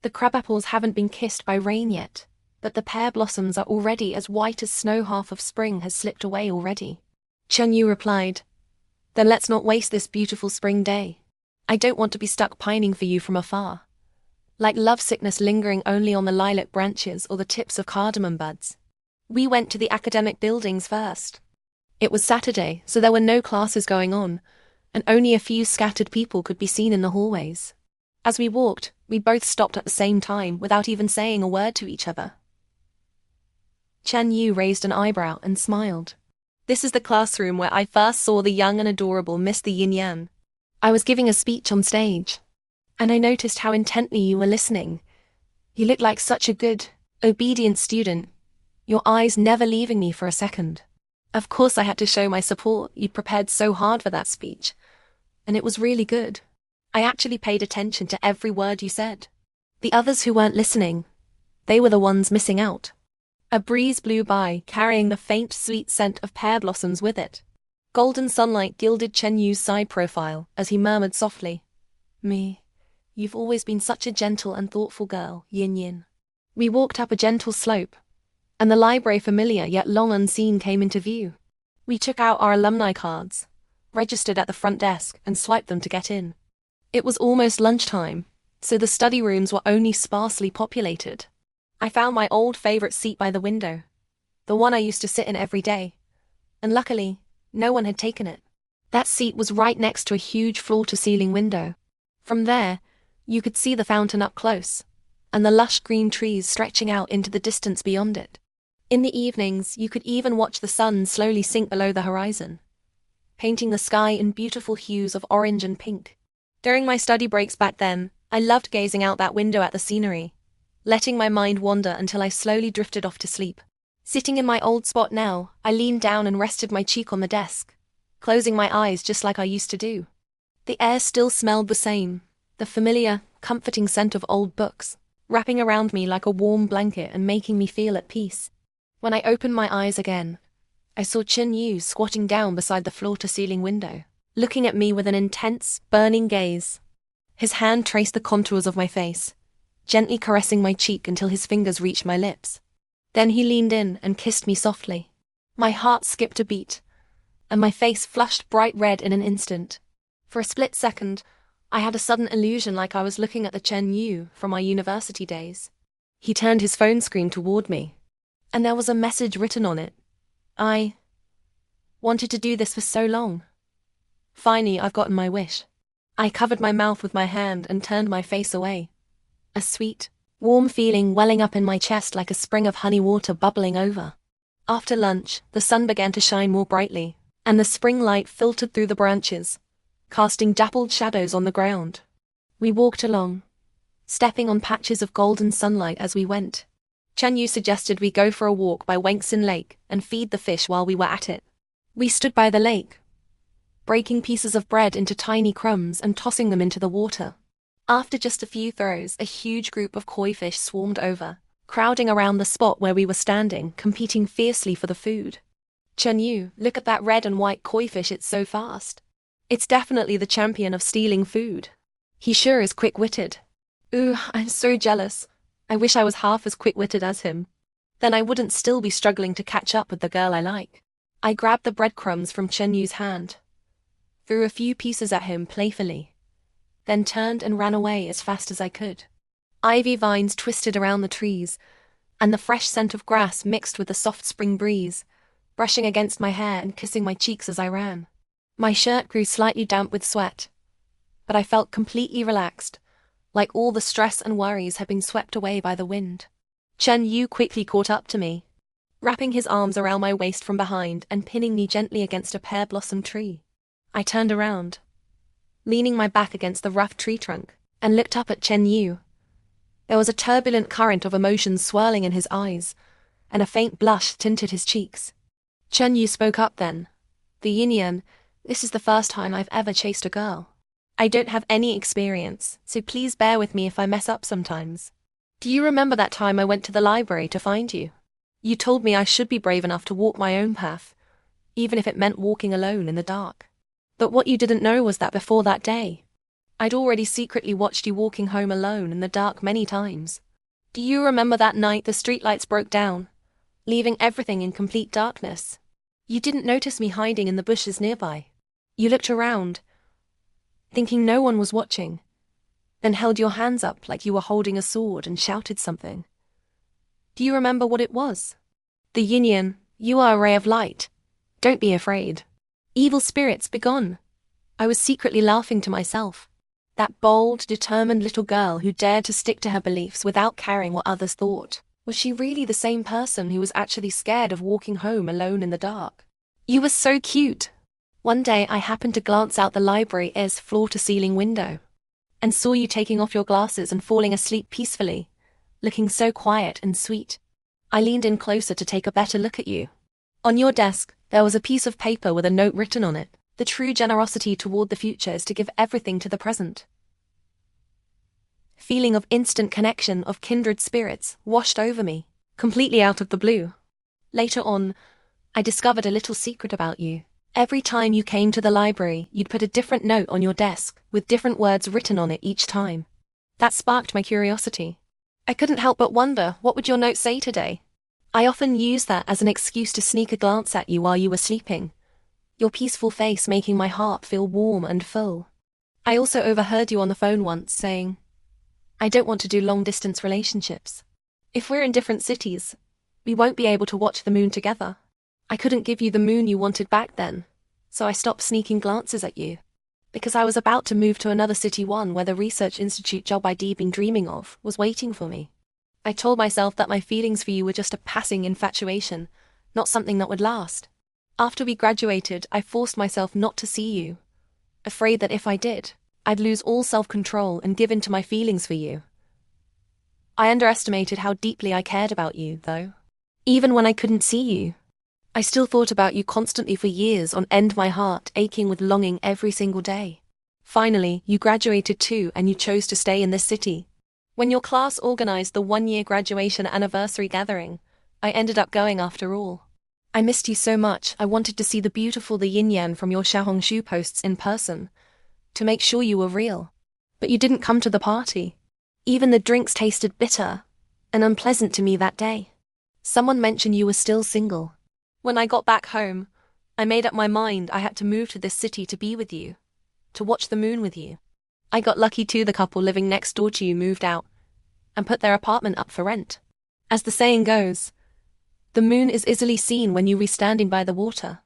The crabapples haven't been kissed by rain yet, but the pear blossoms are already as white as snow. Half of spring has slipped away already. Chen Yu replied, Then let's not waste this beautiful spring day. I don't want to be stuck pining for you from afar, like lovesickness lingering only on the lilac branches or the tips of cardamom buds. We went to the academic buildings first. It was Saturday, so there were no classes going on, and only a few scattered people could be seen in the hallways. As we walked, we both stopped at the same time without even saying a word to each other. Chen Yu raised an eyebrow and smiled. This is the classroom where I first saw the young and adorable Miss the Yinyin. I was giving a speech on stage, and I noticed how intently you were listening. You looked like such a good, obedient student, your eyes never leaving me for a second. Of course I had to show my support. You'd prepared so hard for that speech, and it was really good. I actually paid attention to every word you said. The others who weren't listening, they were the ones missing out. A breeze blew by, carrying the faint, sweet scent of pear blossoms with it. Golden sunlight gilded Chen Yu's side profile as he murmured softly, You've always been such a gentle and thoughtful girl, Yinyin. We walked up a gentle slope, and the library familiar yet long unseen came into view. We took out our alumni cards, registered at the front desk, and swiped them to get in. It was almost lunchtime, so the study rooms were only sparsely populated. I found my old favorite seat by the window, the one I used to sit in every day, and luckily, no one had taken it. That seat was right next to a huge floor-to-ceiling window. From there, you could see the fountain up close, and the lush green trees stretching out into the distance beyond it. In the evenings, you could even watch the sun slowly sink below the horizon, painting the sky in beautiful hues of orange and pink. During my study breaks back then, I loved gazing out that window at the scenery, letting my mind wander until I slowly drifted off to sleep. Sitting in my old spot now, I leaned down and rested my cheek on the desk, closing my eyes just like I used to do. The air still smelled the same, the familiar, comforting scent of old books, wrapping around me like a warm blanket and making me feel at peace. When I opened my eyes again, I saw Chen Yu squatting down beside the floor-to-ceiling window, looking at me with an intense, burning gaze. His hand traced the contours of my face, gently caressing my cheek until his fingers reached my lips. Then he leaned in and kissed me softly. My heart skipped a beat, and my face flushed bright red in an instant. For a split second, I had a sudden illusion like I was looking at the Chen Yu from my university days. He turned his phone screen toward me, and there was a message written on it. I wanted to do this for so long. Finally, I've gotten my wish. I covered my mouth with my hand and turned my face away. A sweet, warm feeling welling up in my chest like a spring of honey water bubbling over. After lunch, the sun began to shine more brightly, and the spring light filtered through the branches, casting dappled shadows on the ground. We walked along, stepping on patches of golden sunlight as we went. Chen Yu suggested we go for a walk by Wangxin Lake and feed the fish while we were at it. We stood by the lake, breaking pieces of bread into tiny crumbs and tossing them into the water. After just a few throws, a huge group of koi fish swarmed over, crowding around the spot where we were standing, competing fiercely for the food. Chen Yu, look at that red and white koi fish, it's so fast. It's definitely the champion of stealing food. He sure is quick-witted. Ooh, I'm so jealous. I wish I was half as quick-witted as him. Then I wouldn't still be struggling to catch up with the girl I like. I grabbed the breadcrumbs from Chenyu's hand, threw a few pieces at him playfully, then turned and ran away as fast as I could. Ivy vines twisted around the trees, and the fresh scent of grass mixed with the soft spring breeze, brushing against my hair and kissing my cheeks as I ran. My shirt grew slightly damp with sweat, but I felt completely relaxed, like all the stress and worries had been swept away by the wind. Chenyu quickly caught up to me, wrapping his arms around my waist from behind and pinning me gently against a pear blossom tree. I turned around, leaning my back against the rough tree trunk, and looked up at Chenyu. There was a turbulent current of emotions swirling in his eyes, and a faint blush tinted his cheeks. Chenyu spoke up then. "The Yinyin, this is the first time I've ever chased a girl. I don't have any experience, so please bear with me if I mess up sometimes. Do you remember that time I went to the library to find you? You told me I should be brave enough to walk my own path, even if it meant walking alone in the dark. But what you didn't know was that before that day, I'd already secretly watched you walking home alone in the dark many times. Do you remember that night the streetlights broke down, leaving everything in complete darkness? You didn't notice me hiding in the bushes nearby. You looked around, thinking no one was watching, then held your hands up like you were holding a sword and shouted something. Do you remember what it was? The Yinyin, you are a ray of light. Don't be afraid. Evil spirits, begone." I was secretly laughing to myself. That bold, determined little girl who dared to stick to her beliefs without caring what others thought. Was she really the same person who was actually scared of walking home alone in the dark? You were so cute. One day I happened to glance out the library's floor-to-ceiling window, and saw you taking off your glasses and falling asleep peacefully, looking so quiet and sweet. I leaned in closer to take a better look at you. On your desk, there was a piece of paper with a note written on it. The true generosity toward the future is to give everything to the present. Feeling of instant connection of kindred spirits washed over me, completely out of the blue. Later on, I discovered a little secret about you. Every time you came to the library, you'd put a different note on your desk, with different words written on it each time. That sparked my curiosity. I couldn't help but wonder, what would your note say today? I often used that as an excuse to sneak a glance at you while you were sleeping, your peaceful face making my heart feel warm and full. I also overheard you on the phone once saying, "I don't want to do long-distance relationships. If we're in different cities, we won't be able to watch the moon together." I couldn't give you the moon you wanted back then, so I stopped sneaking glances at you, because I was about to move to another city, one where the research institute job I'd been dreaming of was waiting for me. I told myself that my feelings for you were just a passing infatuation, not something that would last. After we graduated, I forced myself not to see you, afraid that if I did, I'd lose all self-control and give in to my feelings for you. I underestimated how deeply I cared about you, though. Even when I couldn't see you, I still thought about you constantly for years on end, my heart aching with longing every single day. Finally, you graduated too, and you chose to stay in this city. When your class organized the one-year graduation anniversary gathering, I ended up going after all. I missed you so much. I wanted to see the beautiful the Yinyin from your Xiaohongshu posts in person, to make sure you were real. But you didn't come to the party. Even the drinks tasted bitter and unpleasant to me that day. Someone mentioned you were still single. When I got back home, I made up my mind I had to move to this city to be with you, to watch the moon with you. I got lucky too. The couple living next door to you moved out and put their apartment up for rent. As the saying goes, the moon is easily seen when you are standing by the water.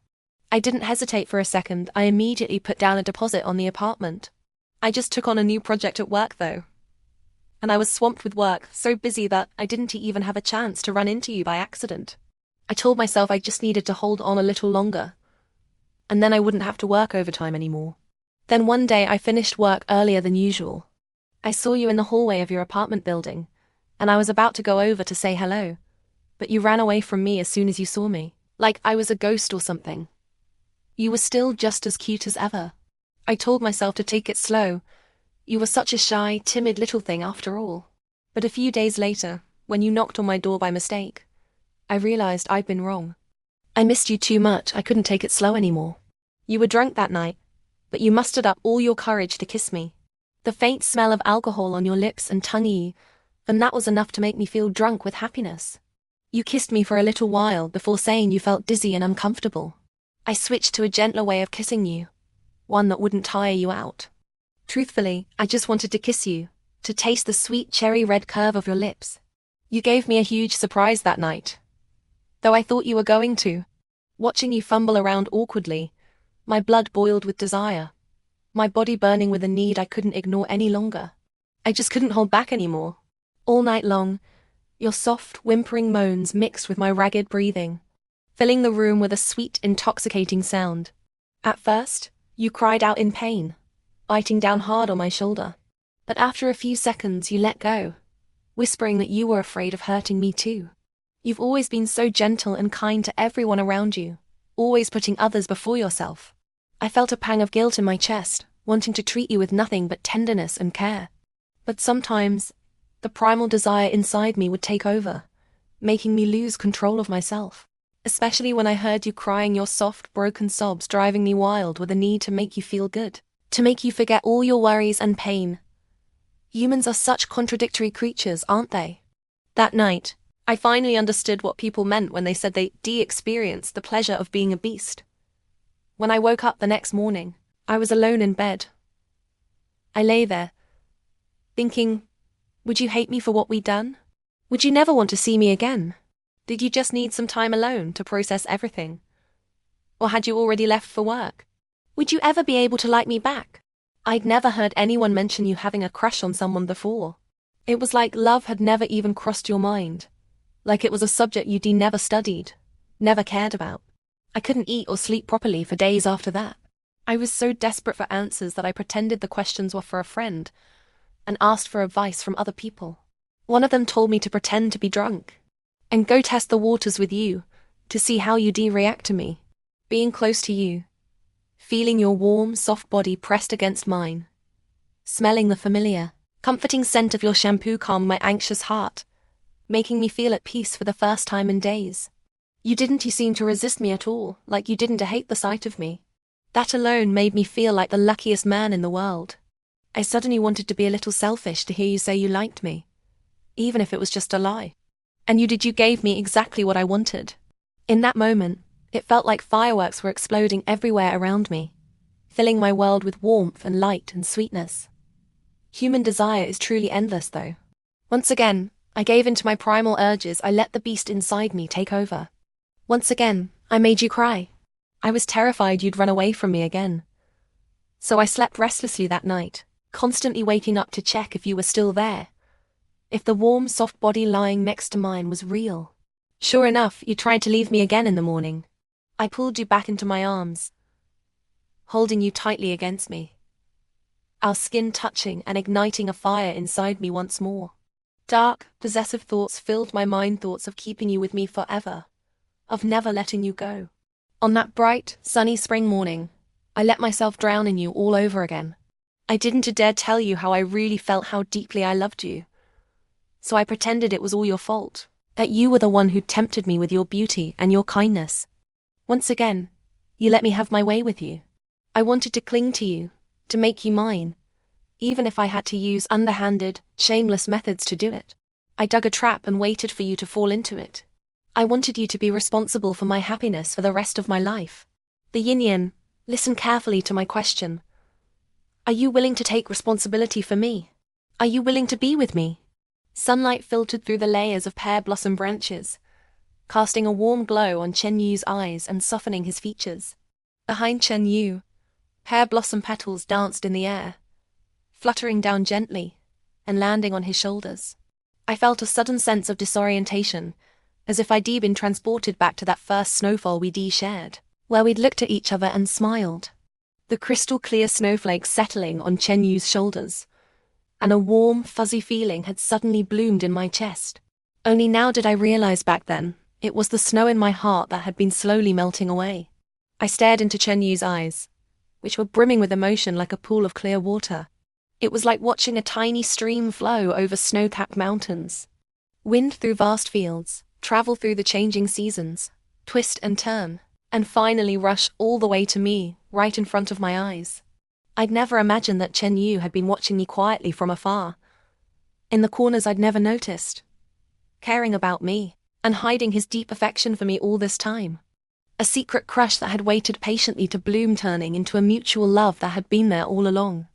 I didn't hesitate for a second. I immediately put down a deposit on the apartment. I just took on a new project at work though, and I was swamped with work, so busy that I didn't even have a chance to run into you by accident. I told myself I just needed to hold on a little longer, and then I wouldn't have to work overtime anymore. Then one day I finished work earlier than usual. I saw you in the hallway of your apartment building, and I was about to go over to say hello, but you ran away from me as soon as you saw me, like I was a ghost or something. You were still just as cute as ever. I told myself to take it slow. You were such a shy, timid little thing after all. But a few days later, when you knocked on my door by mistake, I realized I'd been wrong. I missed you too much. I couldn't take it slow anymore. You were drunk that night, but you mustered up all your courage to kiss me. The faint smell of alcohol on your lips and tongue, and that was enough to make me feel drunk with happiness. You kissed me for a little while before saying you felt dizzy and uncomfortable. I switched to a gentler way of kissing you, one that wouldn't tire you out. Truthfully, I just wanted to kiss you, to taste the sweet cherry red curve of your lips. You gave me a huge surprise that night, though I thought you were going to. Watching you fumble around awkwardly, my blood boiled with desire, my body burning with a need I couldn't ignore any longer. I just couldn't hold back anymore. All night long, your soft, whimpering moans mixed with my ragged breathing, filling the room with a sweet, intoxicating sound. At first, you cried out in pain, biting down hard on my shoulder. But after a few seconds you let go, whispering that you were afraid of hurting me too. You've always been so gentle and kind to everyone around you, always putting others before yourself. I felt a pang of guilt in my chest, wanting to treat you with nothing but tenderness and care. But sometimes, the primal desire inside me would take over, making me lose control of myself. Especially when I heard you crying your soft, broken sobs, driving me wild with a need to make you feel good, to make you forget all your worries and pain. Humans are such contradictory creatures, aren't they? That night, I finally understood what people meant when they said they de-experienced the pleasure of being a beast. When I woke up the next morning, I was alone in bed. I lay there, thinking, would you hate me for what we'd done? Would you never want to see me again? Did you just need some time alone to process everything? Or had you already left for work? Would you ever be able to like me back? I'd never heard anyone mention you having a crush on someone before. It was like love had never even crossed your mind. Like it was a subject you'd never studied, never cared about. I couldn't eat or sleep properly for days after that. I was so desperate for answers that I pretended the questions were for a friend and asked for advice from other people. One of them told me to pretend to be drunk and go test the waters with you to see how you'd react to me. Being close to you, feeling your warm, soft body pressed against mine, smelling the familiar, comforting scent of your shampoo calmed my anxious heart, making me feel at peace for the first time in days. You didn't seem to resist me at all, like you didn't hate the sight of me. That alone made me feel like the luckiest man in the world. I suddenly wanted to be a little selfish to hear you say you liked me, even if it was just a lie. And you gave me exactly what I wanted. In that moment, it felt like fireworks were exploding everywhere around me, filling my world with warmth and light and sweetness. Human desire is truly endless, though. Once again, I gave in to my primal urges. I let the beast inside me take over. Once again, I made you cry. I was terrified you'd run away from me again. So I slept restlessly that night, constantly waking up to check if you were still there, if the warm, soft body lying next to mine was real. Sure enough, you tried to leave me again in the morning. I pulled you back into my arms, holding you tightly against me, our skin touching and igniting a fire inside me once more. Dark, possessive thoughts filled my mind, thoughts of keeping you with me forever, of never letting you go. On that bright, sunny spring morning, I let myself drown in you all over again. I didn't dare tell you how I really felt, how deeply I loved you. So I pretended it was all your fault, that you were the one who tempted me with your beauty and your kindness. Once again, you let me have my way with you. I wanted to cling to you, to make you mine, even if I had to use underhanded, shameless methods to do it. I dug a trap and waited for you to fall into it. I wanted you to be responsible for my happiness for the rest of my life. The Yinyin, listen carefully to my question. Are you willing to take responsibility for me? Are you willing to be with me? Sunlight filtered through the layers of pear blossom branches, casting a warm glow on Chen Yu's eyes and softening his features. Behind Chen Yu, pear blossom petals danced in the air, fluttering down gently and landing on his shoulders. I felt a sudden sense of disorientation, as if I'd been transported back to that first snowfall we'd shared, where we'd looked at each other and smiled. The crystal clear snowflakes settling on Chen Yu's shoulders, and a warm, fuzzy feeling had suddenly bloomed in my chest. Only now did I realize back then, it was the snow in my heart that had been slowly melting away. I stared into Chen Yu's eyes, which were brimming with emotion like a pool of clear water. It was like watching a tiny stream flow over snow-capped mountains, wind through vast fields, travel through the changing seasons, twist and turn, and finally rush all the way to me, right in front of my eyes. I'd never imagined that Chen Yu had been watching me quietly from afar, in the corners I'd never noticed, caring about me. and hiding his deep affection for me all this time. A secret crush that had waited patiently to bloom, turning into a mutual love that had been there all along.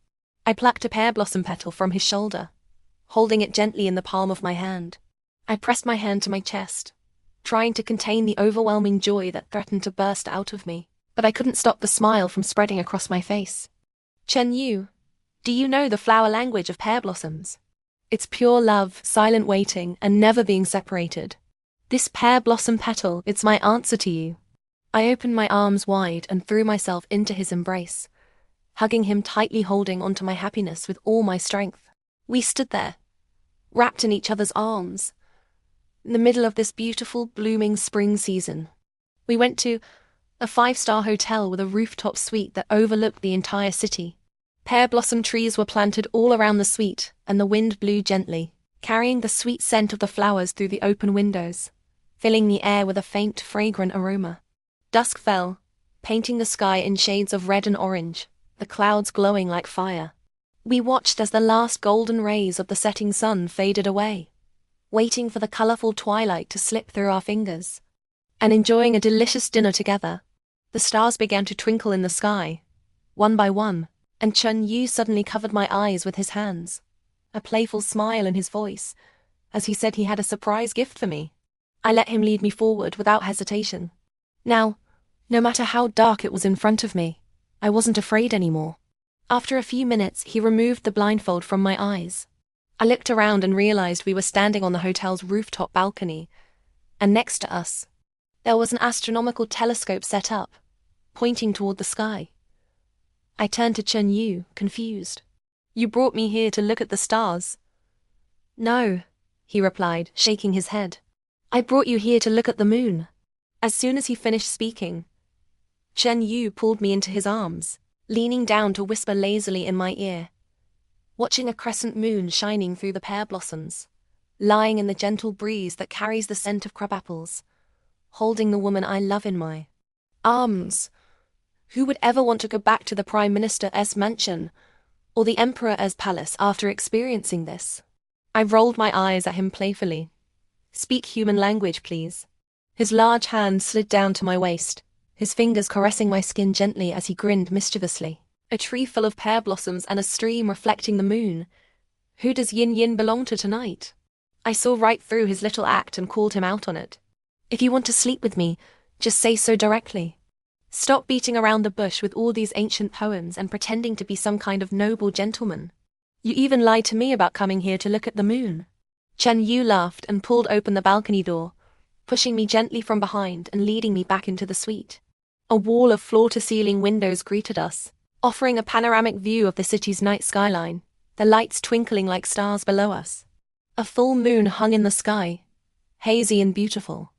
I plucked a pear blossom petal from his shoulder, holding it gently in the palm of my hand. I pressed my hand to my chest, trying to contain the overwhelming joy that threatened to burst out of me, but I couldn't stop the smile from spreading across my face. Chen Yu, do you know the flower language of pear blossoms? It's pure love, silent waiting, and never being separated. This pear blossom petal, it's my answer to you. I opened my arms wide and threw myself into his embrace, hugging him tightly, holding onto my happiness with all my strength. We stood there, wrapped in each other's arms, in the middle of this beautiful, blooming spring season. We went to a 5-star hotel with a rooftop suite that overlooked the entire city. Pear blossom trees were planted all around the suite, and the wind blew gently, carrying the sweet scent of the flowers through the open windows, filling the air with a faint, fragrant aroma. Dusk fell, painting the sky in shades of red and orange, the clouds glowing like fire. We watched as the last golden rays of the setting sun faded away, waiting for the colorful twilight to slip through our fingers, and enjoying a delicious dinner together. The stars began to twinkle in the sky, one by one, and Chen Yu suddenly covered my eyes with his hands, a playful smile in his voice, as he said he had a surprise gift for me. I let him lead me forward without hesitation. Now, no matter how dark it was in front of me, I wasn't afraid anymore. After a few minutes, he removed the blindfold from my eyes. I looked around and realized we were standing on the hotel's rooftop balcony, and next to us, there was an astronomical telescope set up, pointing toward the sky. I turned to Chen Yu, confused. You brought me here to look at the stars? No, he replied, shaking his head. I brought you here to look at the moon. As soon as he finished speaking, Chen Yu pulled me into his arms, leaning down to whisper lazily in my ear. Watching a crescent moon shining through the pear blossoms, lying in the gentle breeze that carries the scent of crabapples, holding the woman I love in my arms. Who would ever want to go back to the Prime Minister's mansion or the Emperor's palace after experiencing this? I rolled my eyes at him playfully. Speak human language, please. His large hand slid down to my waist, his fingers caressing my skin gently as he grinned mischievously. A tree full of pear blossoms and a stream reflecting the moon. Who does Yinyin belong to tonight? I saw right through his little act and called him out on it. If you want to sleep with me, just say so directly. Stop beating around the bush with all these ancient poems and pretending to be some kind of noble gentleman. You even lied to me about coming here to look at the moon. Chen Yu laughed and pulled open the balcony door, pushing me gently from behind and leading me back into the suite. A wall of floor-to-ceiling windows greeted us, offering a panoramic view of the city's night skyline, the lights twinkling like stars below us. A full moon hung in the sky, hazy and beautiful,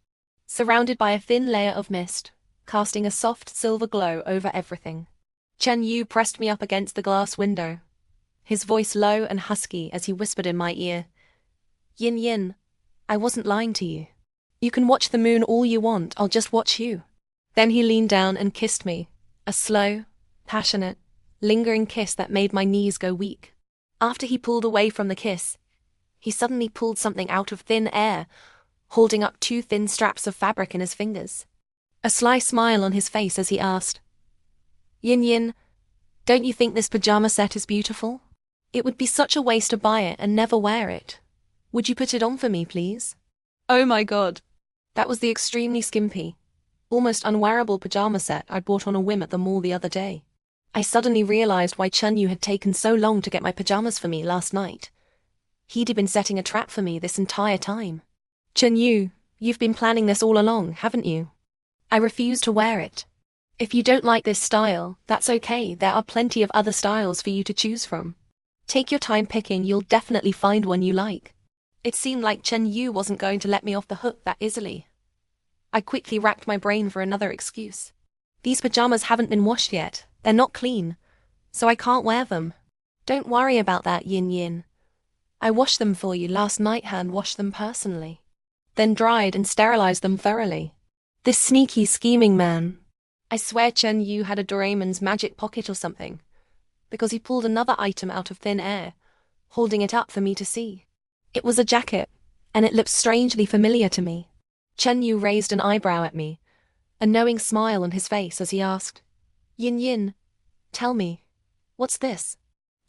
surrounded by a thin layer of mist, casting a soft silver glow over everything. Chen Yu pressed me up against the glass window, his voice low and husky as he whispered in my ear, Yinyin, I wasn't lying to you. You can watch the moon all you want, I'll just watch you. Then he leaned down and kissed me, a slow, passionate, lingering kiss that made my knees go weak. After he pulled away from the kiss, he suddenly pulled something out of thin air, holding up 2 thin straps of fabric in his fingers. A sly smile on his face as he asked, Yinyin, don't you think this pajama set is beautiful? It would be such a waste to buy it and never wear it. Would you put it on for me, please? Oh my god. That was the extremely skimpy, almost unwearable pajama set I bought on a whim at the mall the other day. I suddenly realized why Chen Yu had taken so long to get my pajamas for me last night. He'd been setting a trap for me this entire time. Chen Yu, you've been planning this all along, haven't you? I refuse to wear it. If you don't like this style, that's okay, there are plenty of other styles for you to choose from. Take your time picking, you'll definitely find one you like. It seemed like Chen Yu wasn't going to let me off the hook that easily. I quickly racked my brain for another excuse. These pajamas haven't been washed yet, they're not clean, so I can't wear them. Don't worry about that, Yinyin. I washed them for you last night, hand-washed them personally, then dried and sterilized them thoroughly. This sneaky, scheming man. I swear Chen Yu had a Doraemon's magic pocket or something, because he pulled another item out of thin air, holding it up for me to see. It was a jacket, and it looked strangely familiar to me. Chen Yu raised an eyebrow at me, a knowing smile on his face as he asked, Yinyin, tell me, what's this?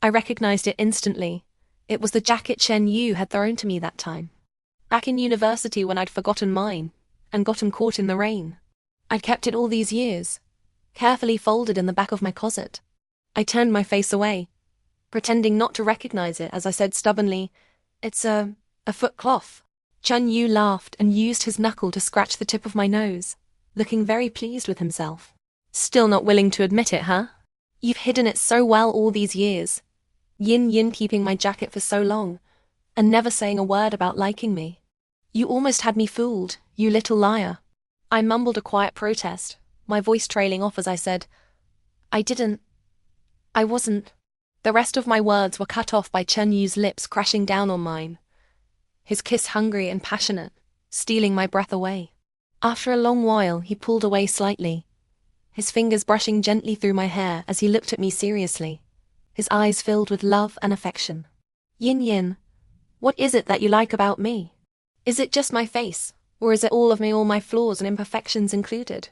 I recognized it instantly. It was the jacket Chen Yu had thrown to me that time. Back in university when I'd forgotten mine, and gotten caught in the rain. I'd kept it all these years, carefully folded in the back of my closet. I turned my face away, pretending not to recognize it as I said stubbornly, It's a foot cloth. Chen Yu laughed and used his knuckle to scratch the tip of my nose, looking very pleased with himself. Still not willing to admit it, huh? You've hidden it so well all these years. Yinyin keeping my jacket for so long, and never saying a word about liking me. You almost had me fooled, you little liar. I mumbled a quiet protest, my voice trailing off as I said, I wasn't. The rest of my words were cut off by Chen Yu's lips crashing down on mine. His kiss hungry and passionate, stealing my breath away. After a long while, he pulled away slightly, his fingers brushing gently through my hair as he looked at me seriously, his eyes filled with love and affection. Yinyin, what is it that you like about me? Is it just my face, or is it all of me, all my flaws and imperfections included?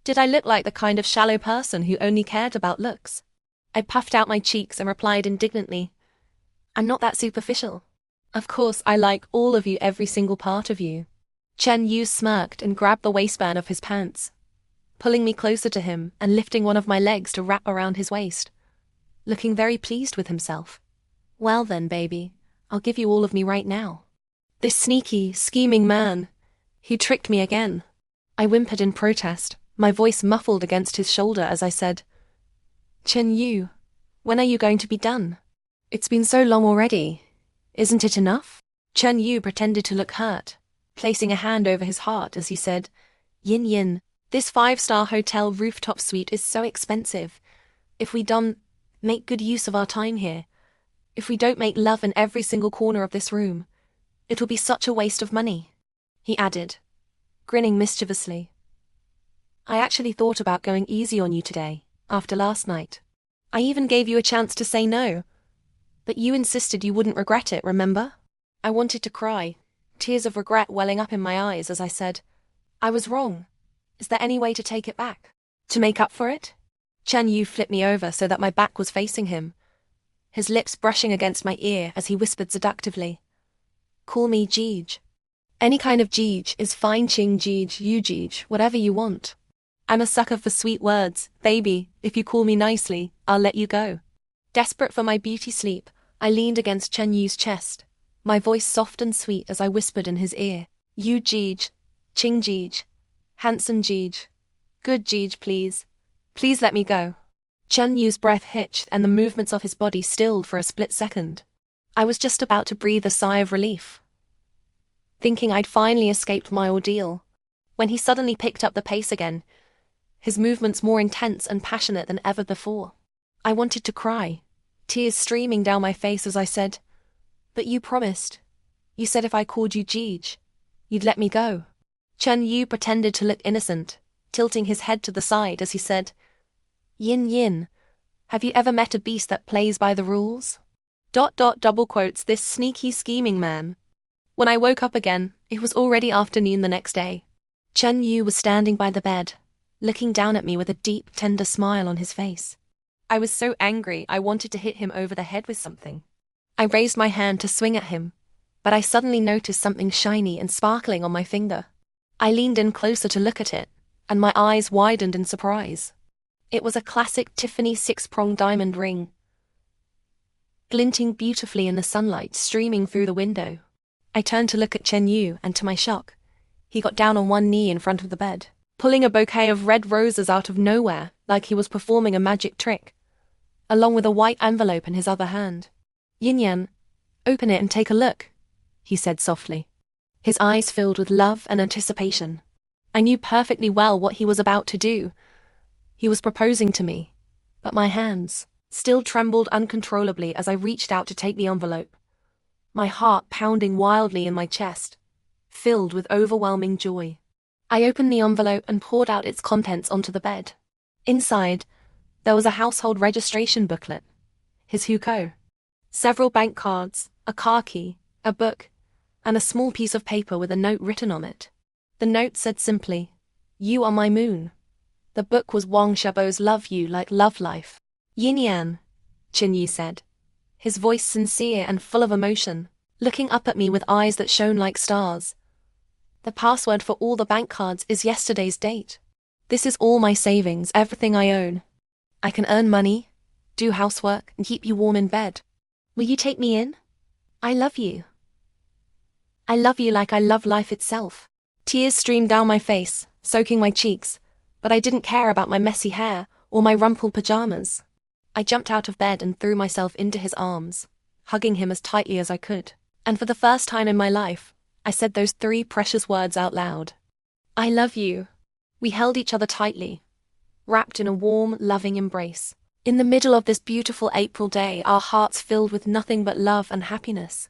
Did I look like the kind of shallow person who only cared about looks? I puffed out my cheeks and replied indignantly, I'm not that superficial. Of course I like all of you, every single part of you. Chen Yu smirked and grabbed the waistband of his pants, pulling me closer to him and lifting one of my legs to wrap around his waist, looking very pleased with himself. Well then, baby, I'll give you all of me right now. This sneaky, scheming man. He tricked me again. I whimpered in protest, my voice muffled against his shoulder as I said, Chen Yu, when are you going to be done? It's been so long already. Isn't it enough? Chen Yu pretended to look hurt, placing a hand over his heart as he said, Yinyin, this 5-star hotel rooftop suite is so expensive. If we don't make good use of our time here, if we don't make love in every single corner of this room, it'll be such a waste of money, he added, grinning mischievously. I actually thought about going easy on you today, after last night. I even gave you a chance to say no, but you insisted you wouldn't regret it, remember? I wanted to cry, tears of regret welling up in my eyes as I said, I was wrong. Is there any way to take it back? To make up for it? Chen Yu flipped me over so that my back was facing him, his lips brushing against my ear as he whispered seductively, Call me Jeej. Any kind of Jeej is fine, Ching Jeej, you Jeej, whatever you want. I'm a sucker for sweet words, baby. If you call me nicely, I'll let you go. Desperate for my beauty sleep, I leaned against Chen Yu's chest, my voice soft and sweet as I whispered in his ear, You Jeej, Ching Jeej, handsome Jeej, good Jeej, please. Please let me go. Chen Yu's breath hitched and the movements of his body stilled for a split second. I was just about to breathe a sigh of relief, thinking I'd finally escaped my ordeal, when he suddenly picked up the pace again, his movements more intense and passionate than ever before. I wanted to cry, tears streaming down my face as I said, But you promised. You said if I called you Jeej, you'd let me go. Chen Yu pretended to look innocent, tilting his head to the side as he said, Yin, have you ever met a beast that plays by the rules? ... double quotes, this sneaky scheming man. When I woke up again, it was already afternoon the next day. Chen Yu was standing by the bed, looking down at me with a deep, tender smile on his face. I was so angry I wanted to hit him over the head with something. I raised my hand to swing at him, but I suddenly noticed something shiny and sparkling on my finger. I leaned in closer to look at it, and my eyes widened in surprise. It was a classic Tiffany 6-pronged diamond ring, glinting beautifully in the sunlight streaming through the window. I turned to look at Chen Yu, and to my shock, he got down on one knee in front of the bed, pulling a bouquet of red roses out of nowhere like he was performing a magic trick, along with a white envelope in his other hand. Yinyin, open it and take a look, he said softly, his eyes filled with love and anticipation. I knew perfectly well what he was about to do. He was proposing to me, but my hands still trembled uncontrollably as I reached out to take the envelope, my heart pounding wildly in my chest, filled with overwhelming joy. I opened the envelope and poured out its contents onto the bed. Inside, there was a household registration booklet, his hukou, several bank cards, a car key, a book, and a small piece of paper with a note written on it. The note said simply, "You are my moon." The book was Wang Xiaobo's Love You Like Love Life. Yinyin, Yi said, his voice sincere and full of emotion, looking up at me with eyes that shone like stars. The password for all the bank cards is yesterday's date. This is all my savings, everything I own. I can earn money, do housework, and keep you warm in bed. Will you take me in? I love you. I love you like I love life itself. Tears streamed down my face, soaking my cheeks, but I didn't care about my messy hair or my rumpled pajamas. I jumped out of bed and threw myself into his arms, hugging him as tightly as I could. And for the first time in my life, I said those 3 precious words out loud. I love you. We held each other tightly, wrapped in a warm, loving embrace. In the middle of this beautiful April day, our hearts filled with nothing but love and happiness.